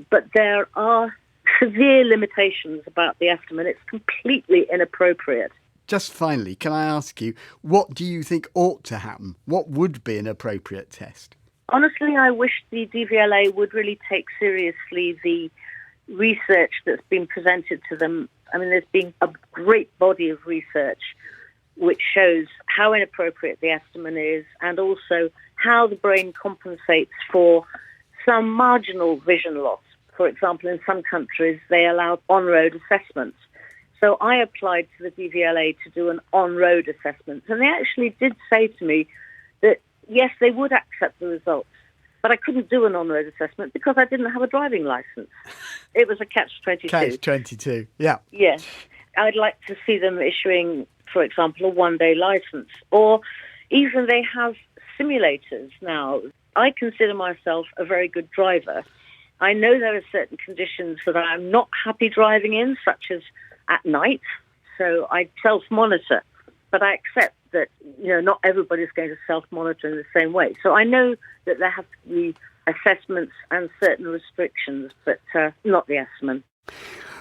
But there are severe limitations about the estimate. It's completely inappropriate. Just finally, can I ask you, what do you think ought to happen? What would be an appropriate test? Honestly, I wish the DVLA would really take seriously the research that's been presented to them. I mean, there's been a great body of research which shows how inappropriate the estimate is, and also how the brain compensates for some marginal vision loss. For example, in some countries, they allow on-road assessments. So I applied to the DVLA to do an on-road assessment, and they actually did say to me that, yes, they would accept the results, but I couldn't do an on-road assessment because I didn't have a driving licence. It was a catch-22. Catch-22, yeah. Yes. I'd like to see them issuing, for example, a 1-day licence, or even they have simulators now. I consider myself a very good driver. I know there are certain conditions that I'm not happy driving in, such as at night, so I self-monitor. But I accept that, not everybody's going to self-monitor in the same way. So I know that there have to be assessments and certain restrictions, but not the estimate.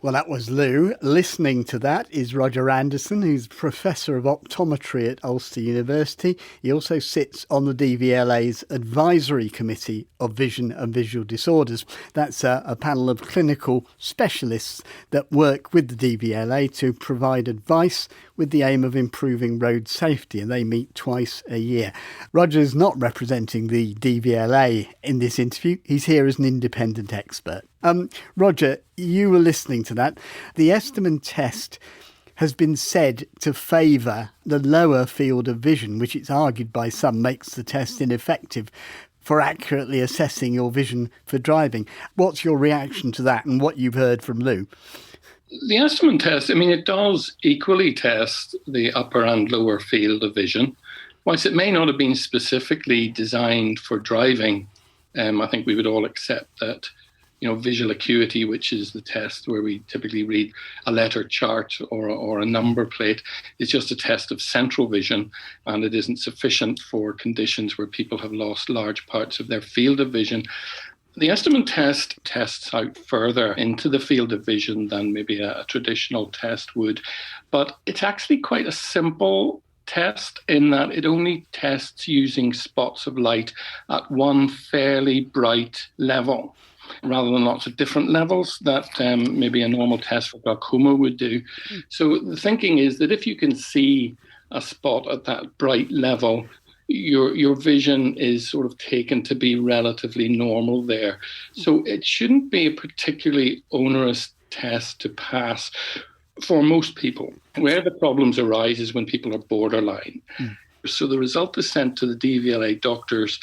Well, that was Lou. Listening to that is Roger Anderson, who's Professor of Optometry at Ulster University. He also sits on the DVLA's Advisory Committee of Vision and Visual Disorders. That's a panel of clinical specialists that work with the DVLA to provide advice with the aim of improving road safety, and they meet twice a year. Roger's not representing the DVLA in this interview. He's here as an independent expert. Roger, you were listening to that. The Esterman test has been said to favour the lower field of vision, which it's argued by some makes the test ineffective for accurately assessing your vision for driving. What's your reaction to that and what you've heard from Lou? The Esterman test, it does equally test the upper and lower field of vision. Whilst it may not have been specifically designed for driving, I think we would all accept that visual acuity, which is the test where we typically read a letter chart or a number plate, is just a test of central vision, and it isn't sufficient for conditions where people have lost large parts of their field of vision. The Esterman test tests out further into the field of vision than maybe a traditional test would, but it's actually quite a simple test in that it only tests using spots of light at one fairly bright level, rather than lots of different levels that maybe a normal test for glaucoma would do. So the thinking is that if you can see a spot at that bright level, your vision is sort of taken to be relatively normal there. So it shouldn't be a particularly onerous test to pass for most people. Where the problems arise is when people are borderline. So the result is sent to the DVLA doctors,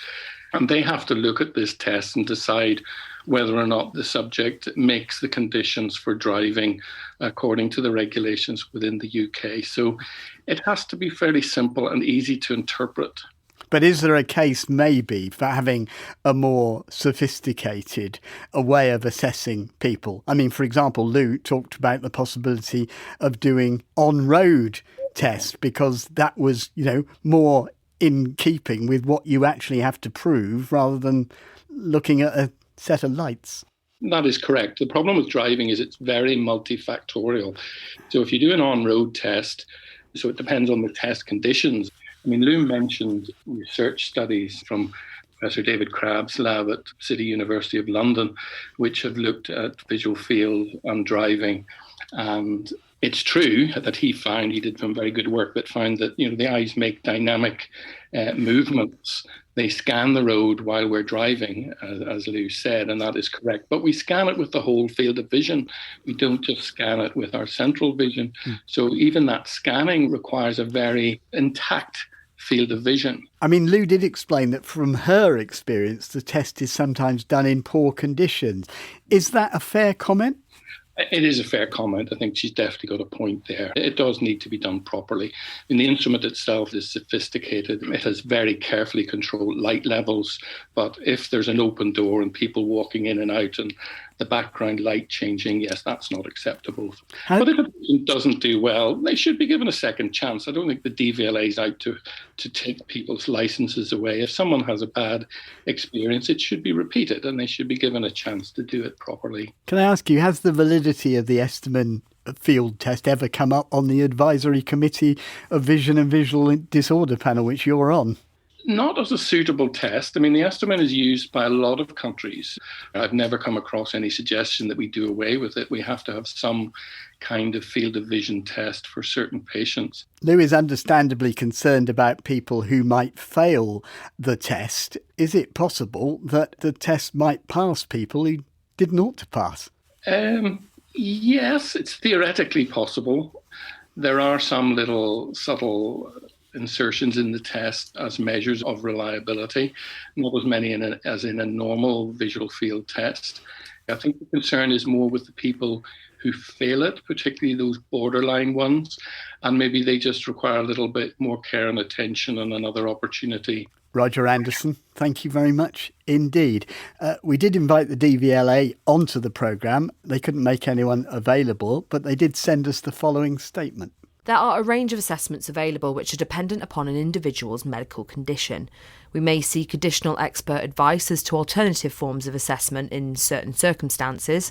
and they have to look at this test and decide whether or not the subject makes the conditions for driving according to the regulations within the UK. So it has to be fairly simple and easy to interpret. But is there a case maybe for having a more sophisticated way of assessing people? I mean, for example, Lou talked about the possibility of doing on-road tests because that was, more in keeping with what you actually have to prove rather than looking at a set of lights. That is correct. The problem with driving is it's very multifactorial. So if you do an on-road test, so it depends on the test conditions. I mean, Lou mentioned research studies from Professor David Crabb's lab at City University of London, which have looked at visual field and driving. And it's true that he did some very good work, but found that, the eyes make dynamic movements. They scan the road while we're driving, as Lou said, and that is correct. But we scan it with the whole field of vision. We don't just scan it with our central vision. So even that scanning requires a very intact field of vision. I mean, Lou did explain that from her experience, the test is sometimes done in poor conditions. Is that a fair comment? It is a fair comment. I think she's definitely got a point there. It does need to be done properly. And the instrument itself is sophisticated. It has very carefully controlled light levels. But if there's an open door and people walking in and out and the background light changing, yes, that's not acceptable. But if it doesn't do well, they should be given a second chance. I don't think the DVLA is out to take people's licences away. If someone has a bad experience, it should be repeated and they should be given a chance to do it properly. Can I ask you, has the validity of the Esterman field test ever come up on the advisory committee of Vision and Visual Disorder panel, which you're on? Not as a suitable test. I mean, the Esterman is used by a lot of countries. I've never come across any suggestion that we do away with it. We have to have some kind of field of vision test for certain patients. Lou is understandably concerned about people who might fail the test. Is it possible that the test might pass people who didn't ought to pass? Yes, it's theoretically possible. There are some little subtle insertions in the test as measures of reliability, not as many as in a normal visual field test. I think the concern is more with the people who fail it, particularly those borderline ones, and maybe they just require a little bit more care and attention and another opportunity. Roger Anderson, thank you very much indeed. We did invite the DVLA onto the programme. They couldn't make anyone available, but they did send us the following statement. There are a range of assessments available which are dependent upon an individual's medical condition. We may seek additional expert advice as to alternative forms of assessment in certain circumstances.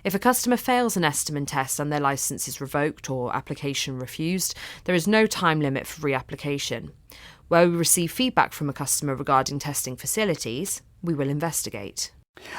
If a customer fails an Esterman test and their licence is revoked or application refused, there is no time limit for reapplication. Where we receive feedback from a customer regarding testing facilities, we will investigate.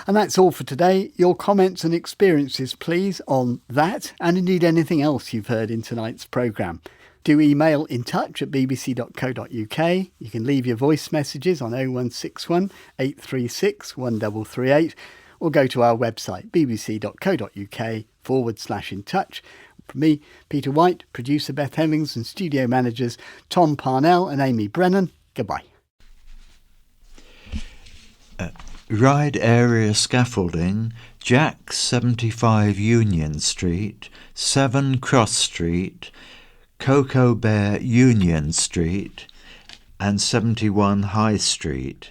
And that's all for today. Your comments and experiences, please, on that and indeed anything else you've heard in tonight's programme. Do email intouch@bbc.co.uk. You can leave your voice messages on 0161 836 1338 or go to our website bbc.co.uk/intouch. From me, Peter White, producer Beth Hemmings and studio managers Tom Parnell and Amy Brennan. Goodbye. Ryde Area Scaffolding, Jack 75 Union Street, 7 Cross Street, Cocoa Bear Union Street and 71 High Street.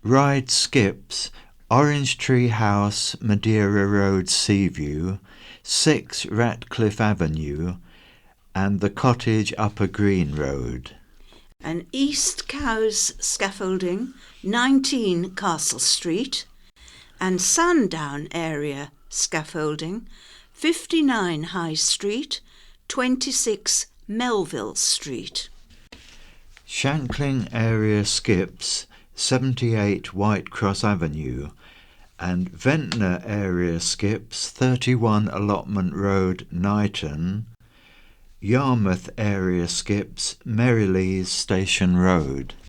Ryde Skips Orange Tree House, Madeira Road, Seaview, 6 Ratcliffe Avenue, and the Cottage, Upper Green Road. And East Cowes Scaffolding, 19 Castle Street, and Sandown Area Scaffolding, 59 High Street, 26 Melville Street. Shankling Area Skips, 78 White Cross Avenue, and Ventnor Area Skips, 31 Allotment Road, Knighton, Yarmouth Area Skips, Merrylees Station Road.